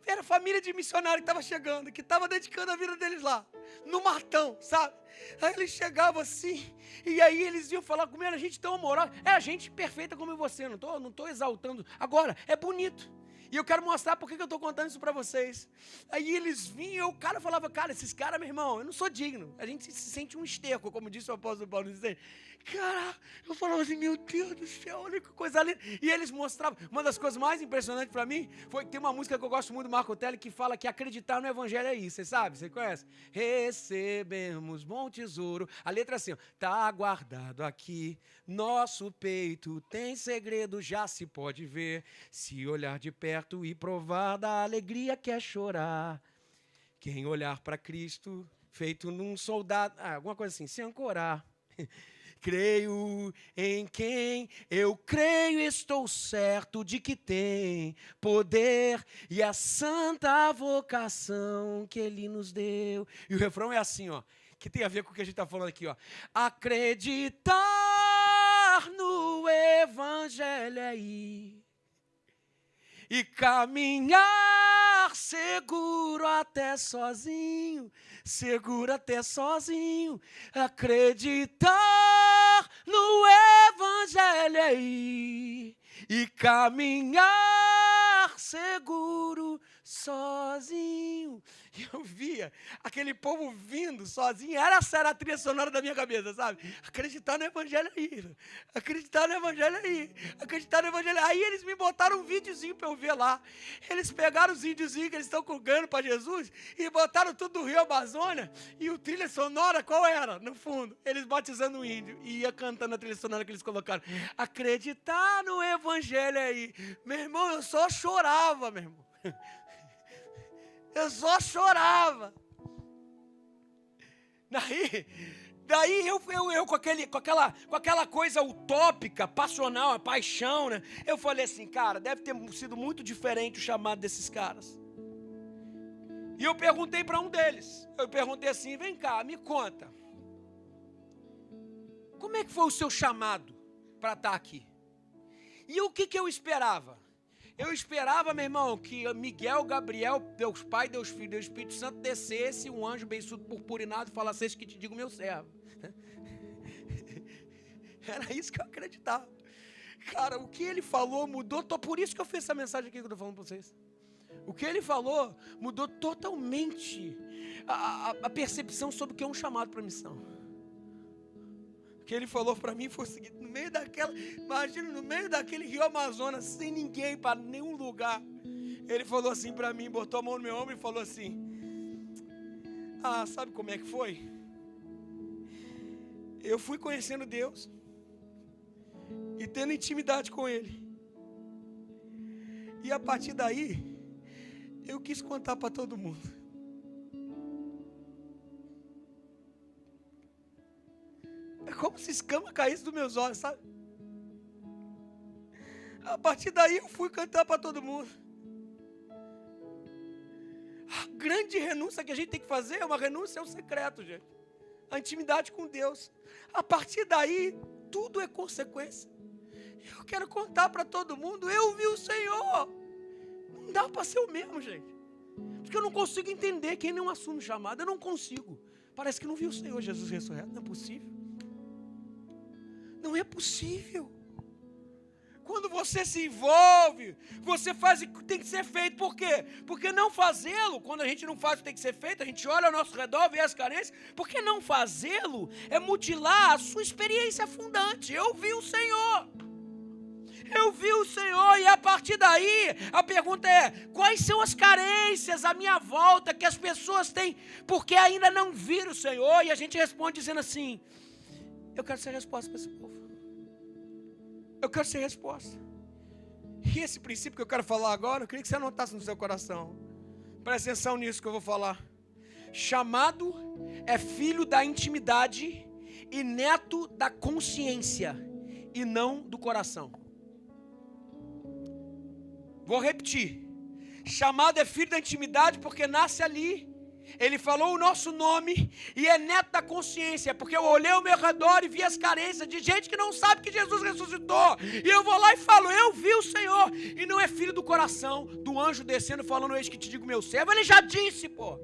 Era família de missionário que estava chegando, que estava dedicando a vida deles lá, no matão, sabe? Aí eles chegavam assim, e aí eles iam falar comigo, a gente tão amorosa, é a gente perfeita como você, não tô exaltando. Agora, é bonito. E eu quero mostrar por que eu estou contando isso para vocês. Aí eles vinham, o cara falava, cara, esses caras, meu irmão, eu não sou digno. A gente se sente um esterco, como disse o apóstolo Paulo. Cara, eu falava assim, meu Deus do céu, olha que coisa linda. E eles mostravam, uma das coisas mais impressionantes para mim, foi que tem uma música que eu gosto muito do Marco Telly, que fala que acreditar no evangelho é isso, você sabe, você conhece? Recebemos bom tesouro. A letra é assim, ó, tá guardado aqui, nosso peito tem segredo, já se pode ver, se olhar de perto e provar da alegria que é chorar. Quem olhar para Cristo, feito num soldado, alguma coisa assim, se ancorar. Creio em quem eu creio, estou certo de que tem poder e a santa vocação que Ele nos deu. E o refrão é assim, ó, que tem a ver com o que a gente está falando aqui, ó. Acreditar no evangelho aí e caminhar seguro até sozinho, acreditar no evangelho aí e caminhar seguro sozinho. E eu via aquele povo vindo sozinho, essa era a trilha sonora da minha cabeça, sabe? Acreditar no evangelho aí, acreditar no evangelho aí, acreditar no evangelho aí. Aí eles me botaram um videozinho para eu ver lá. Eles pegaram os índiozinhos que eles estão colgando para Jesus e botaram tudo do Rio Amazônia. E o trilha sonora, qual era? No fundo, eles batizando o índio e ia cantando a trilha sonora que eles colocaram. Acreditar no evangelho aí. Meu irmão, eu só chorava, meu irmão. Eu só chorava. Daí eu com aquela coisa utópica, passional, a paixão, né? Eu falei assim, cara, deve ter sido muito diferente o chamado desses caras. E eu perguntei para um deles. Eu perguntei assim, vem cá, me conta. Como é que foi o seu chamado para estar aqui? E o que eu esperava? Eu esperava, meu irmão, que Miguel, Gabriel, Deus Pai, Deus Filho, Deus Espírito Santo descesse, um anjo beiçudo purpurinado, falasse, eis que te digo, meu servo. Era isso que eu acreditava. Cara, o que ele falou mudou, por isso que eu fiz essa mensagem aqui que eu estou falando para vocês. O que ele falou mudou totalmente a percepção sobre o que é um chamado para missão. O que ele falou para mim foi o seguinte, no meio daquele rio Amazonas, sem ninguém para nenhum lugar, ele falou assim para mim, botou a mão no meu ombro e falou assim, sabe como é que foi? Eu fui conhecendo Deus e tendo intimidade com Ele. E a partir daí, eu quis contar para todo mundo. É como se escama caísse dos meus olhos, sabe? A partir daí eu fui cantar para todo mundo. A grande renúncia que a gente tem que fazer é uma renúncia ao secreto, gente. A intimidade com Deus. A partir daí, tudo é consequência. Eu quero contar para todo mundo, eu vi o Senhor. Não dá para ser o mesmo, gente. Porque eu não consigo entender quem não assume o chamado. Eu não consigo. Parece que não viu o Senhor Jesus ressurreto. Não é possível. Não é possível. Quando você se envolve, você faz o que tem que ser feito. Por quê? Porque não fazê-lo, quando a gente não faz o que tem que ser feito, a gente olha ao nosso redor, vê as carências. Porque não fazê-lo é mutilar a sua experiência fundante. Eu vi o Senhor. Eu vi o Senhor e a partir daí, a pergunta é, quais são as carências à minha volta que as pessoas têm, porque ainda não viram o Senhor? E a gente responde dizendo assim, eu quero ser resposta para esse povo. Eu quero ser resposta. E esse princípio que eu quero falar agora, eu queria que você anotasse no seu coração. Presta atenção nisso que eu vou falar. Chamado é filho da intimidade e neto da consciência e não do coração. Vou repetir. Chamado é filho da intimidade porque nasce ali. Ele falou o nosso nome e é neto da consciência, porque eu olhei ao meu redor e vi as carências de gente que não sabe que Jesus ressuscitou. E eu vou lá e falo, eu vi o Senhor. E não é filho do coração, do anjo descendo falando, eis que te digo meu servo. Ele já disse, pô.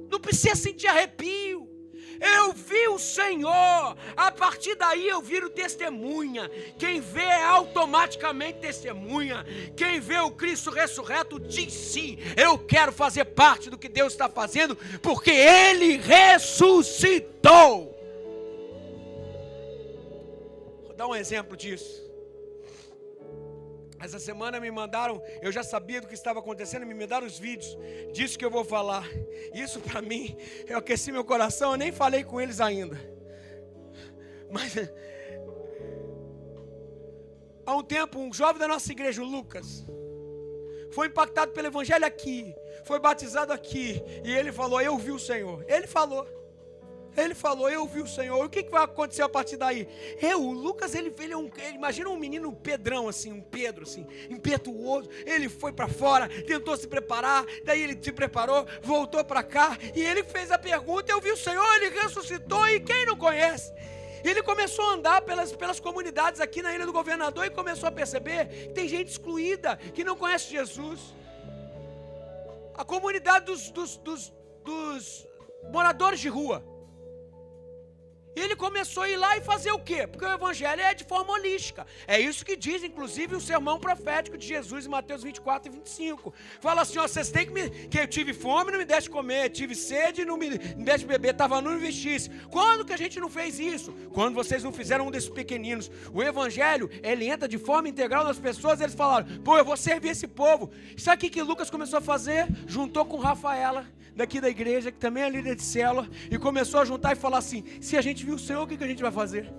Não precisa sentir arrepio. Eu vi o Senhor. A partir daí eu viro testemunha. Quem vê é automaticamente testemunha. Quem vê o Cristo ressurreto diz sim, eu quero fazer parte do que Deus está fazendo, porque Ele ressuscitou. Vou dar um exemplo disso. Essa semana me mandaram, eu já sabia do que estava acontecendo, me mandaram os vídeos disso que eu vou falar. Isso para mim, eu aqueci meu coração, eu nem falei com eles ainda. Mas há um tempo, um jovem da nossa igreja, o Lucas, foi impactado pelo evangelho aqui, foi batizado aqui, e ele falou, eu vi o Senhor. Ele falou, eu vi o Senhor. E o que vai acontecer a partir daí? O Lucas, ele imagina um menino Pedrão assim, um Pedro assim, impetuoso. Ele foi para fora, tentou se preparar, daí ele se preparou, voltou para cá, e ele fez a pergunta, eu vi o Senhor, Ele ressuscitou, e quem não conhece? Ele começou a andar pelas comunidades aqui na Ilha do Governador, e começou a perceber que tem gente excluída, que não conhece Jesus. A comunidade dos moradores de rua. E ele começou a ir lá e fazer o quê? Porque o evangelho é de forma holística. É isso que diz, inclusive, o sermão profético de Jesus em Mateus 24 e 25. Fala assim, ó, vocês têm que eu tive fome, não me deste comer, tive sede, não me deste beber, estava nu, não me vestisse. Quando que a gente não fez isso? Quando vocês não fizeram um desses pequeninos. O evangelho, ele entra de forma integral nas pessoas, eles falaram, pô, eu vou servir esse povo. Sabe o que Lucas começou a fazer? Juntou com Rafaela, daqui da igreja, que também é líder de célula, e começou a juntar e falar assim, se a gente viu o Senhor, o que a gente vai fazer?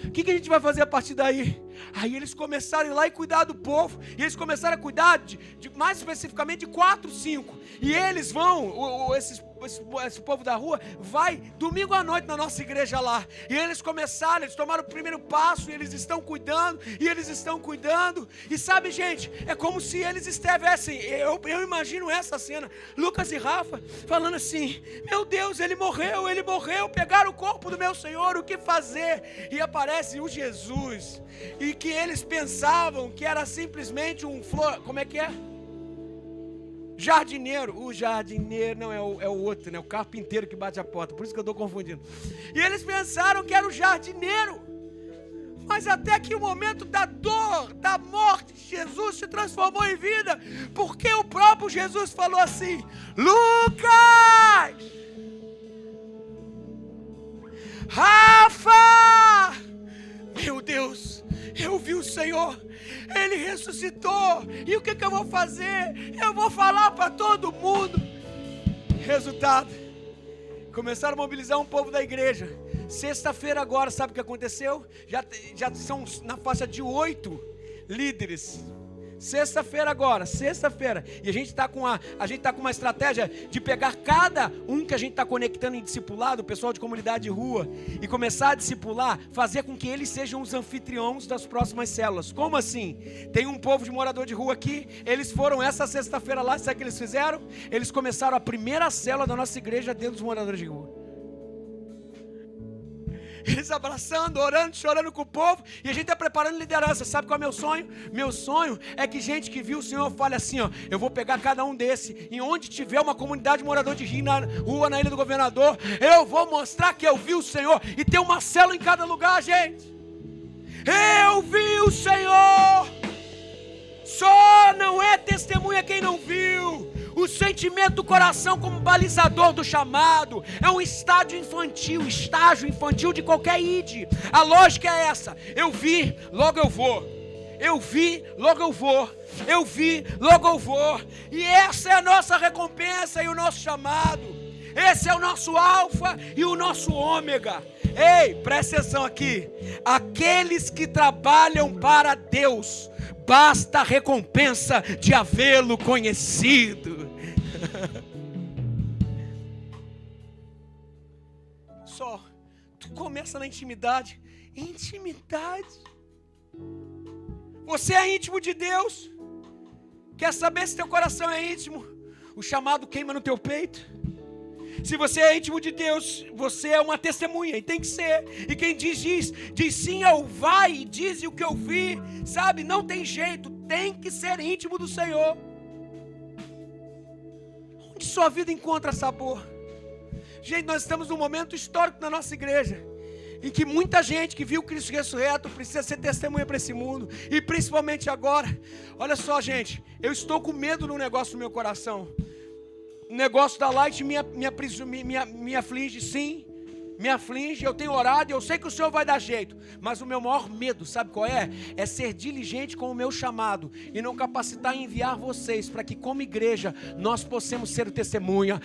O que a gente vai fazer a partir daí? Aí eles começaram a ir lá e cuidar do povo, e eles começaram a cuidar de mais especificamente de 4, 5, e eles vão, esse povo da rua, vai domingo à noite na nossa igreja lá, e eles tomaram o primeiro passo, e eles estão cuidando, e sabe gente, é como se eles estivessem, eu imagino essa cena, Lucas e Rafa, falando assim, meu Deus, ele morreu, pegaram o corpo do meu Senhor, o que fazer? E aparece o Jesus, e que eles pensavam que era simplesmente como é que é? Jardineiro, o jardineiro não é o outro, né? O carpinteiro que bate a porta, por isso que eu estou confundindo. E eles pensaram que era o jardineiro, mas até que o momento da dor, da morte, Jesus se transformou em vida, porque o próprio Jesus falou assim, Lucas, Rafa, meu Deus, eu vi o Senhor, Ele ressuscitou, e o que eu vou fazer? Eu vou falar para todo mundo. Resultado, começaram a mobilizar um povo da igreja. Sexta-feira agora, sabe o que aconteceu? Já são na faixa de 8 líderes. Sexta-feira, e a gente está com uma estratégia de pegar cada um que a gente está conectando em discipulado, o pessoal de comunidade de rua, e começar a discipular, fazer com que eles sejam os anfitriões das próximas células. Como assim? Tem um povo de morador de rua aqui, eles foram essa sexta-feira lá, sabe o que eles fizeram? Eles começaram a primeira célula da nossa igreja dentro dos moradores de rua. Eles abraçando, orando, chorando com o povo, e a gente está preparando liderança. Sabe qual é o meu sonho? Meu sonho é que gente que viu o Senhor fale assim, ó, eu vou pegar cada um desse, e onde tiver uma comunidade de morador de rua na Ilha do Governador, eu vou mostrar que eu vi o Senhor, e ter uma célula em cada lugar, gente. Eu vi o Senhor. Só não é testemunha quem não viu. O sentimento do coração como balizador do chamado é um estágio infantil de qualquer ID. A lógica é essa: eu vi, logo eu vou. Eu vi, logo eu vou. Eu vi, logo eu vou. E essa é a nossa recompensa e o nosso chamado. Esse é o nosso alfa e o nosso ômega. Ei, presta atenção aqui. Aqueles que trabalham para Deus, basta a recompensa de havê-lo conhecido. começa na intimidade. Intimidade. Você é íntimo de Deus? Quer saber se teu coração é íntimo? O chamado queima no teu peito. Se você é íntimo de Deus, você é uma testemunha, e tem que ser. E quem diz sim ao vai, diz o que eu vi, sabe? Não tem jeito, tem que ser íntimo do Senhor. Onde sua vida encontra sabor? Gente, nós estamos num momento histórico na nossa igreja, em que muita gente que viu Cristo ressurreto precisa ser testemunha para esse mundo, e principalmente agora. Olha só, gente, eu estou com medo de um negócio no meu coração. O negócio da Light me aflige, sim, me aflige. Eu tenho orado e eu sei que o Senhor vai dar jeito, mas o meu maior medo, sabe qual é? É ser diligente com o meu chamado e não capacitar em enviar vocês, para que como igreja nós possamos ser testemunha.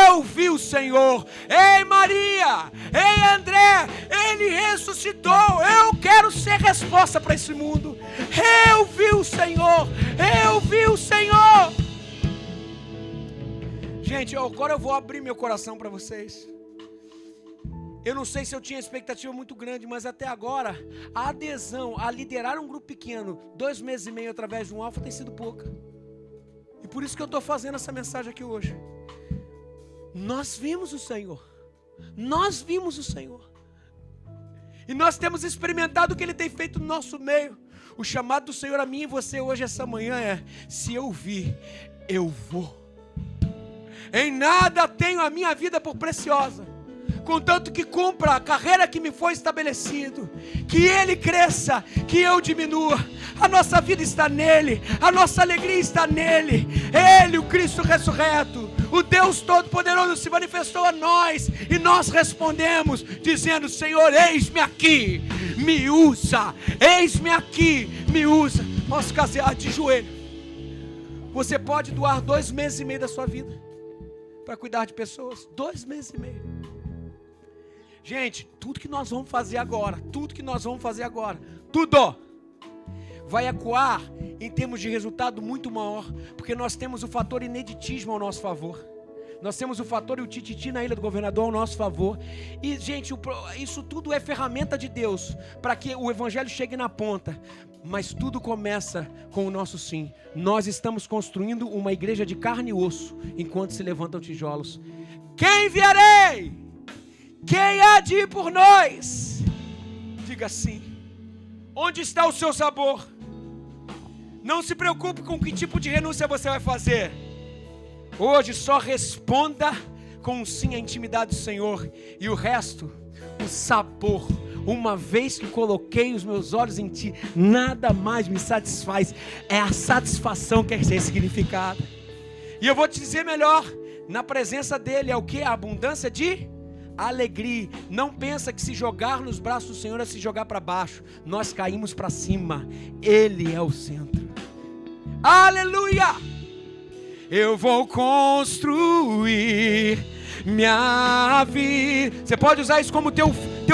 Eu vi o Senhor. Ei Maria, ei André, Ele ressuscitou. Eu quero ser resposta para esse mundo. Eu vi o Senhor, eu vi o Senhor. Gente, agora eu vou abrir meu coração para vocês. Eu não sei se eu tinha expectativa muito grande, mas até agora, a adesão a liderar um grupo pequeno, 2 meses e meio através de um alfa, tem sido pouca. E por isso que eu estou fazendo essa mensagem aqui hoje. Nós vimos o Senhor. Nós vimos o Senhor. E nós temos experimentado o que Ele tem feito no nosso meio. O chamado do Senhor a mim e você hoje, essa manhã é: se eu vir, eu vou. Em nada tenho a minha vida por preciosa, contanto que cumpra a carreira que me foi estabelecido, que Ele cresça, que eu diminua. A nossa vida está nele, a nossa alegria está nele. Ele, o Cristo ressurreto, o Deus Todo-Poderoso, se manifestou a nós, e nós respondemos dizendo: Senhor, eis-me aqui, me usa. Eis-me aqui, me usa. Posso ficar de joelho? Você pode doar 2 meses e meio da sua vida para cuidar de pessoas. 2 meses e meio. Gente, tudo que nós vamos fazer agora, tudo vai ecoar em termos de resultado muito maior, porque nós temos o fator ineditismo ao nosso favor. Nós temos o fator e o tititi na Ilha do Governador ao nosso favor. E, gente, isso tudo é ferramenta de Deus para que o evangelho chegue na ponta. Mas tudo começa com o nosso sim. Nós estamos construindo uma igreja de carne e osso, enquanto se levantam tijolos. Quem enviarei? Quem há de ir por nós? Diga sim. Onde está o seu sabor? Não se preocupe com que tipo de renúncia você vai fazer. Hoje só responda com um sim à intimidade do Senhor. E o resto, o sabor. Uma vez que coloquei os meus olhos em Ti, nada mais me satisfaz. É a satisfação que é sem significado. E eu vou te dizer melhor: na presença dEle é o que? A abundância de alegria. Não pensa que se jogar nos braços do Senhor é se jogar para baixo. Nós caímos para cima. Ele é o centro. Aleluia! Eu vou construir minha vida. Você pode usar isso como teu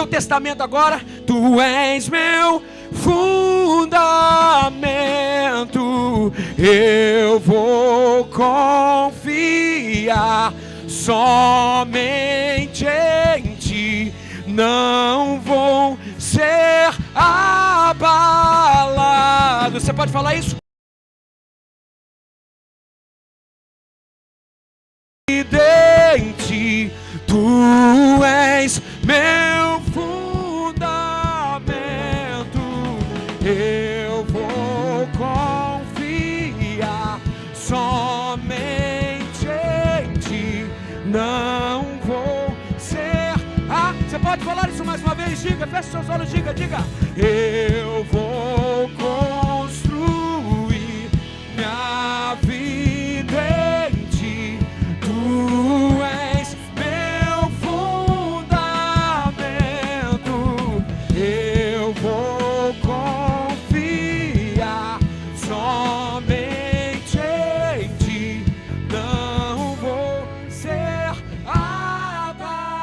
testamento agora. Tu és meu fundamento. Eu vou confiar somente em Ti. Não vou ser abalado. Você pode falar isso? Em Ti, Tu és meu fundamento. Eu vou confiar somente em Ti. Não vou ser. Você pode falar isso mais uma vez? Diga, feche seus olhos, diga. Eu vou construir minha vida em Ti. Tu és meu fundamento. Eu vou confiar somente em Ti. Não vou ser abalado.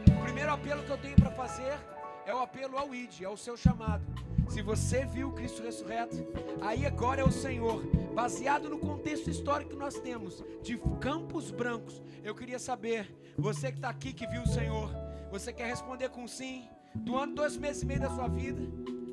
O primeiro apelo que eu tenho para fazer é o apelo ao ID, é o seu chamado. Se você viu Cristo ressurreto, aí agora é o Senhor. Baseado no contexto histórico que nós temos de Campos Brancos, eu queria saber, você que está aqui, que viu o Senhor, Você quer responder com sim, doando 2 meses e meio da sua vida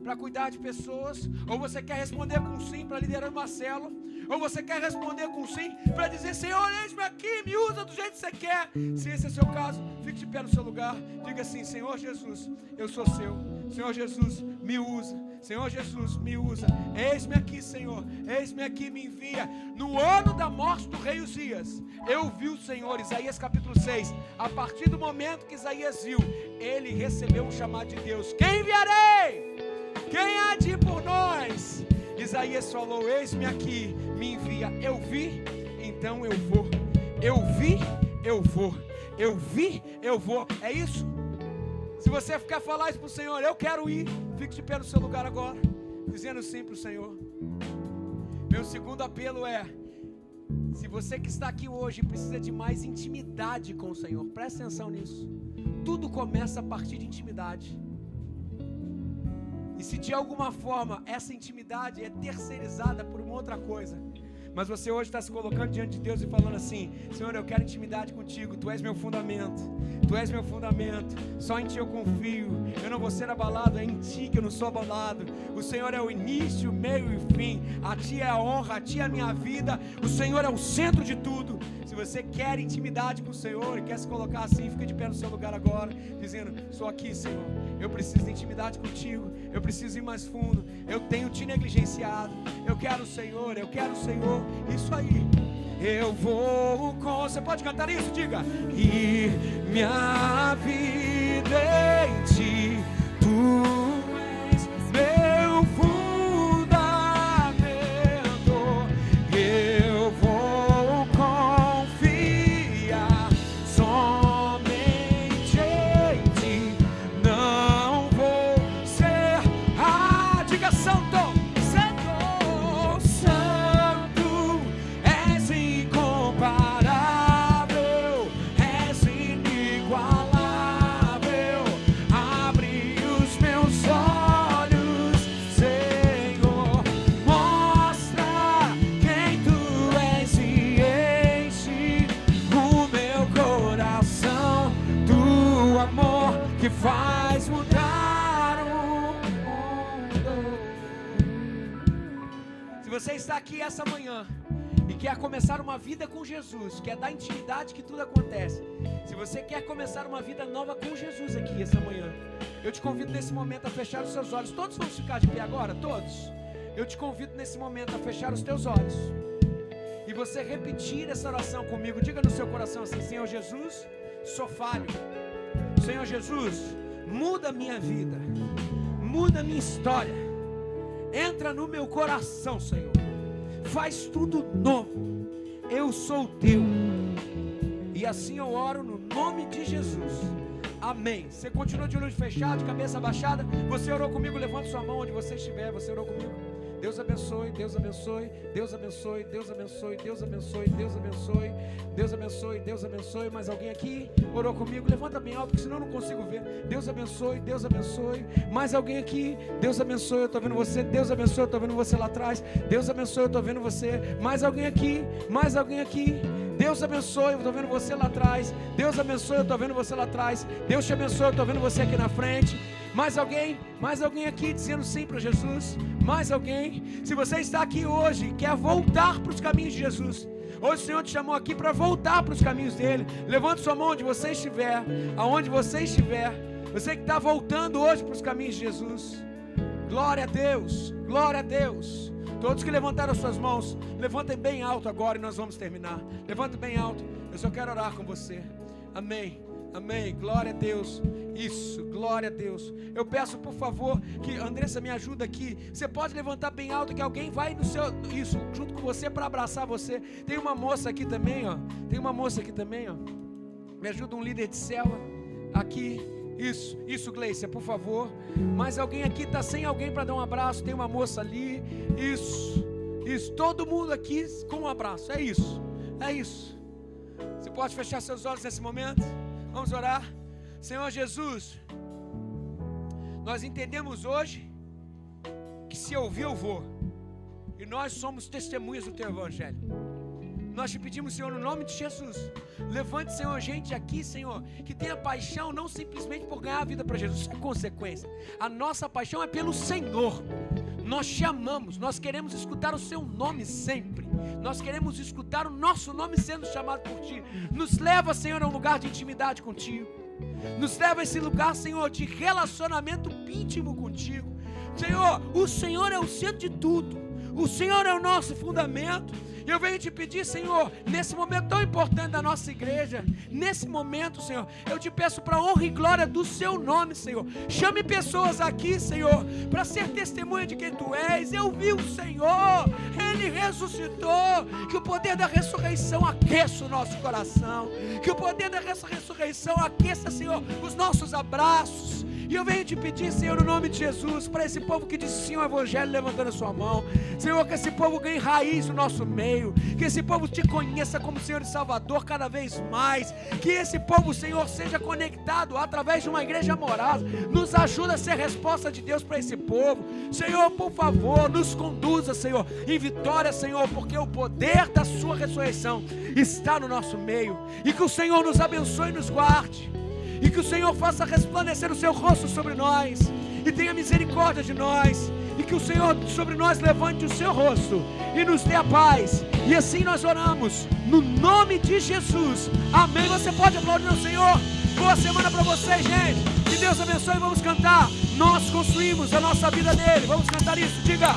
para cuidar de pessoas? Ou você quer responder com sim para liderar uma célula? Ou você quer responder com sim para dizer: Senhor, eis-me aqui, me usa do jeito que você quer? Se esse é o seu caso, fique de pé no seu lugar. Diga assim: Senhor Jesus, eu sou seu. Senhor Jesus, me usa. Senhor Jesus, me usa. Eis-me aqui, Senhor. Eis-me aqui, me envia. No ano da morte do rei Uzias, eu vi o Senhor, Isaías capítulo 6. A partir do momento que Isaías viu, ele recebeu um chamado de Deus: quem enviarei? Quem há de ir por nós? Isaías falou: eis-me aqui, me envia. Eu vi, então eu vou. Eu vi, eu vou. Eu vi, eu vou. É isso? Se você quer falar isso para o Senhor: eu quero ir, fique de pé no seu lugar agora, dizendo sim para o Senhor. Meu segundo apelo é: se você que está aqui hoje precisa de mais intimidade com o Senhor, preste atenção nisso. Tudo começa a partir de intimidade. E se de alguma forma essa intimidade é terceirizada por uma outra coisa, mas você hoje está se colocando diante de Deus e falando assim: Senhor, eu quero intimidade contigo, Tu és meu fundamento, Tu és meu fundamento, só em Ti eu confio, eu não vou ser abalado, é em Ti que eu não sou abalado. O Senhor é o início, meio e fim, a Ti é a honra, a Ti é a minha vida, o Senhor é o centro de tudo. Se você quer intimidade com o Senhor e quer se colocar assim, fica de pé no seu lugar agora, dizendo: sou aqui, Senhor, eu preciso de intimidade contigo, eu preciso ir mais fundo, eu tenho te negligenciado, eu quero o Senhor, eu quero o Senhor. Isso aí. Eu vou com... Você pode cantar isso? Diga: e minha vida em Ti, Tu és meu fundamento, eu vou confiar somente em Ti, não vou ser... diga: Santo, que faz mudar o mundo. Se você está aqui essa manhã e quer começar uma vida com Jesus, quer dar intimidade que tudo acontece, se você quer começar uma vida nova com Jesus aqui essa manhã, eu te convido nesse momento a fechar os seus olhos. Todos vamos ficar de pé agora? Todos? Eu te convido nesse momento a fechar os teus olhos e você repetir essa oração comigo. Diga no seu coração assim: Senhor Jesus, sou falho. Senhor Jesus, muda a minha vida, muda a minha história, entra no meu coração, Senhor, faz tudo novo, eu sou teu. E assim eu oro no nome de Jesus, amém. Você continua de olhos fechados, de cabeça abaixada. Você orou comigo? Levante sua mão onde você estiver. Você orou comigo? Deus abençoe, Deus abençoe, Deus abençoe, Deus abençoe, Deus abençoe, Deus abençoe, Deus abençoe, Deus abençoe. Mais alguém aqui orou comigo? Levanta bem alto, porque senão eu não consigo ver. Deus abençoe, Deus abençoe. Mais alguém aqui? Deus abençoe, eu estou vendo você. Deus abençoe, eu estou vendo você lá atrás. Deus abençoe, eu estou vendo você. Mais alguém aqui? Mais alguém aqui? Deus abençoe, eu estou vendo você lá atrás. Deus abençoe, eu estou vendo você lá atrás. Deus te abençoe, eu estou vendo você aqui na frente. Mais alguém aqui dizendo sim para Jesus? Mais alguém? Se você está aqui hoje e quer voltar para os caminhos de Jesus, hoje o Senhor te chamou aqui para voltar para os caminhos dele. Levante sua mão onde você estiver, aonde você estiver. Você que está voltando hoje para os caminhos de Jesus. Glória a Deus, glória a Deus. Todos que levantaram as suas mãos, levantem bem alto agora e nós vamos terminar. Levante bem alto, eu só quero orar com você. Amém. Amém, glória a Deus. Isso, glória a Deus. Eu peço por favor que Andressa me ajuda aqui. Você pode levantar bem alto que alguém vai no seu, isso, junto com você para abraçar você. Tem uma moça aqui também, ó. Tem uma moça aqui também, ó. Me ajuda um líder de célula aqui. Isso, Gleicia, por favor. Mais alguém aqui está sem alguém para dar um abraço? Tem uma moça ali. Isso. Todo mundo aqui com um abraço. É isso. Você pode fechar seus olhos nesse momento? Vamos orar. Senhor Jesus, nós entendemos hoje que se ouvir eu vou, e nós somos testemunhas do Teu Evangelho. Nós te pedimos, Senhor, no nome de Jesus, levante, Senhor, gente aqui, Senhor, que tenha paixão não simplesmente por ganhar a vida para Jesus, isso é consequência. A nossa paixão é pelo Senhor. Nós te amamos, nós queremos escutar o seu nome sempre. Nós queremos escutar o nosso nome sendo chamado por Ti. Nos leva, Senhor, a um lugar de intimidade contigo. Nos leva a esse lugar, Senhor, de relacionamento íntimo contigo. Senhor, o Senhor é o centro de tudo. O Senhor é o nosso fundamento. E eu venho te pedir, Senhor, nesse momento tão importante da nossa igreja, nesse momento, Senhor, eu te peço para honra e glória do seu nome, Senhor. Chame pessoas aqui, Senhor, para ser testemunha de quem Tu és. Eu vi o Senhor, Ele ressuscitou. Que o poder da ressurreição aqueça o nosso coração. Que o poder da ressurreição aqueça, Senhor, os nossos abraços. E eu venho te pedir, Senhor, no nome de Jesus, para esse povo que diz sim ao Evangelho, levantando a sua mão, Senhor, que esse povo ganhe raiz no nosso meio, que esse povo te conheça como Senhor e Salvador cada vez mais, que esse povo, Senhor, seja conectado através de uma igreja amorosa. Nos ajuda a ser resposta de Deus para esse povo. Senhor, por favor, nos conduza, Senhor, em vitória, Senhor, porque o poder da sua ressurreição está no nosso meio. E que o Senhor nos abençoe e nos guarde. E que o Senhor faça resplandecer o seu rosto sobre nós, e tenha misericórdia de nós, e que o Senhor sobre nós levante o seu rosto, e nos dê a paz. E assim nós oramos, no nome de Jesus, amém. Você pode aplaudir ao Senhor. Boa semana para vocês, gente. Que Deus abençoe. Vamos cantar. Nós construímos a nossa vida nele. Vamos cantar isso, diga.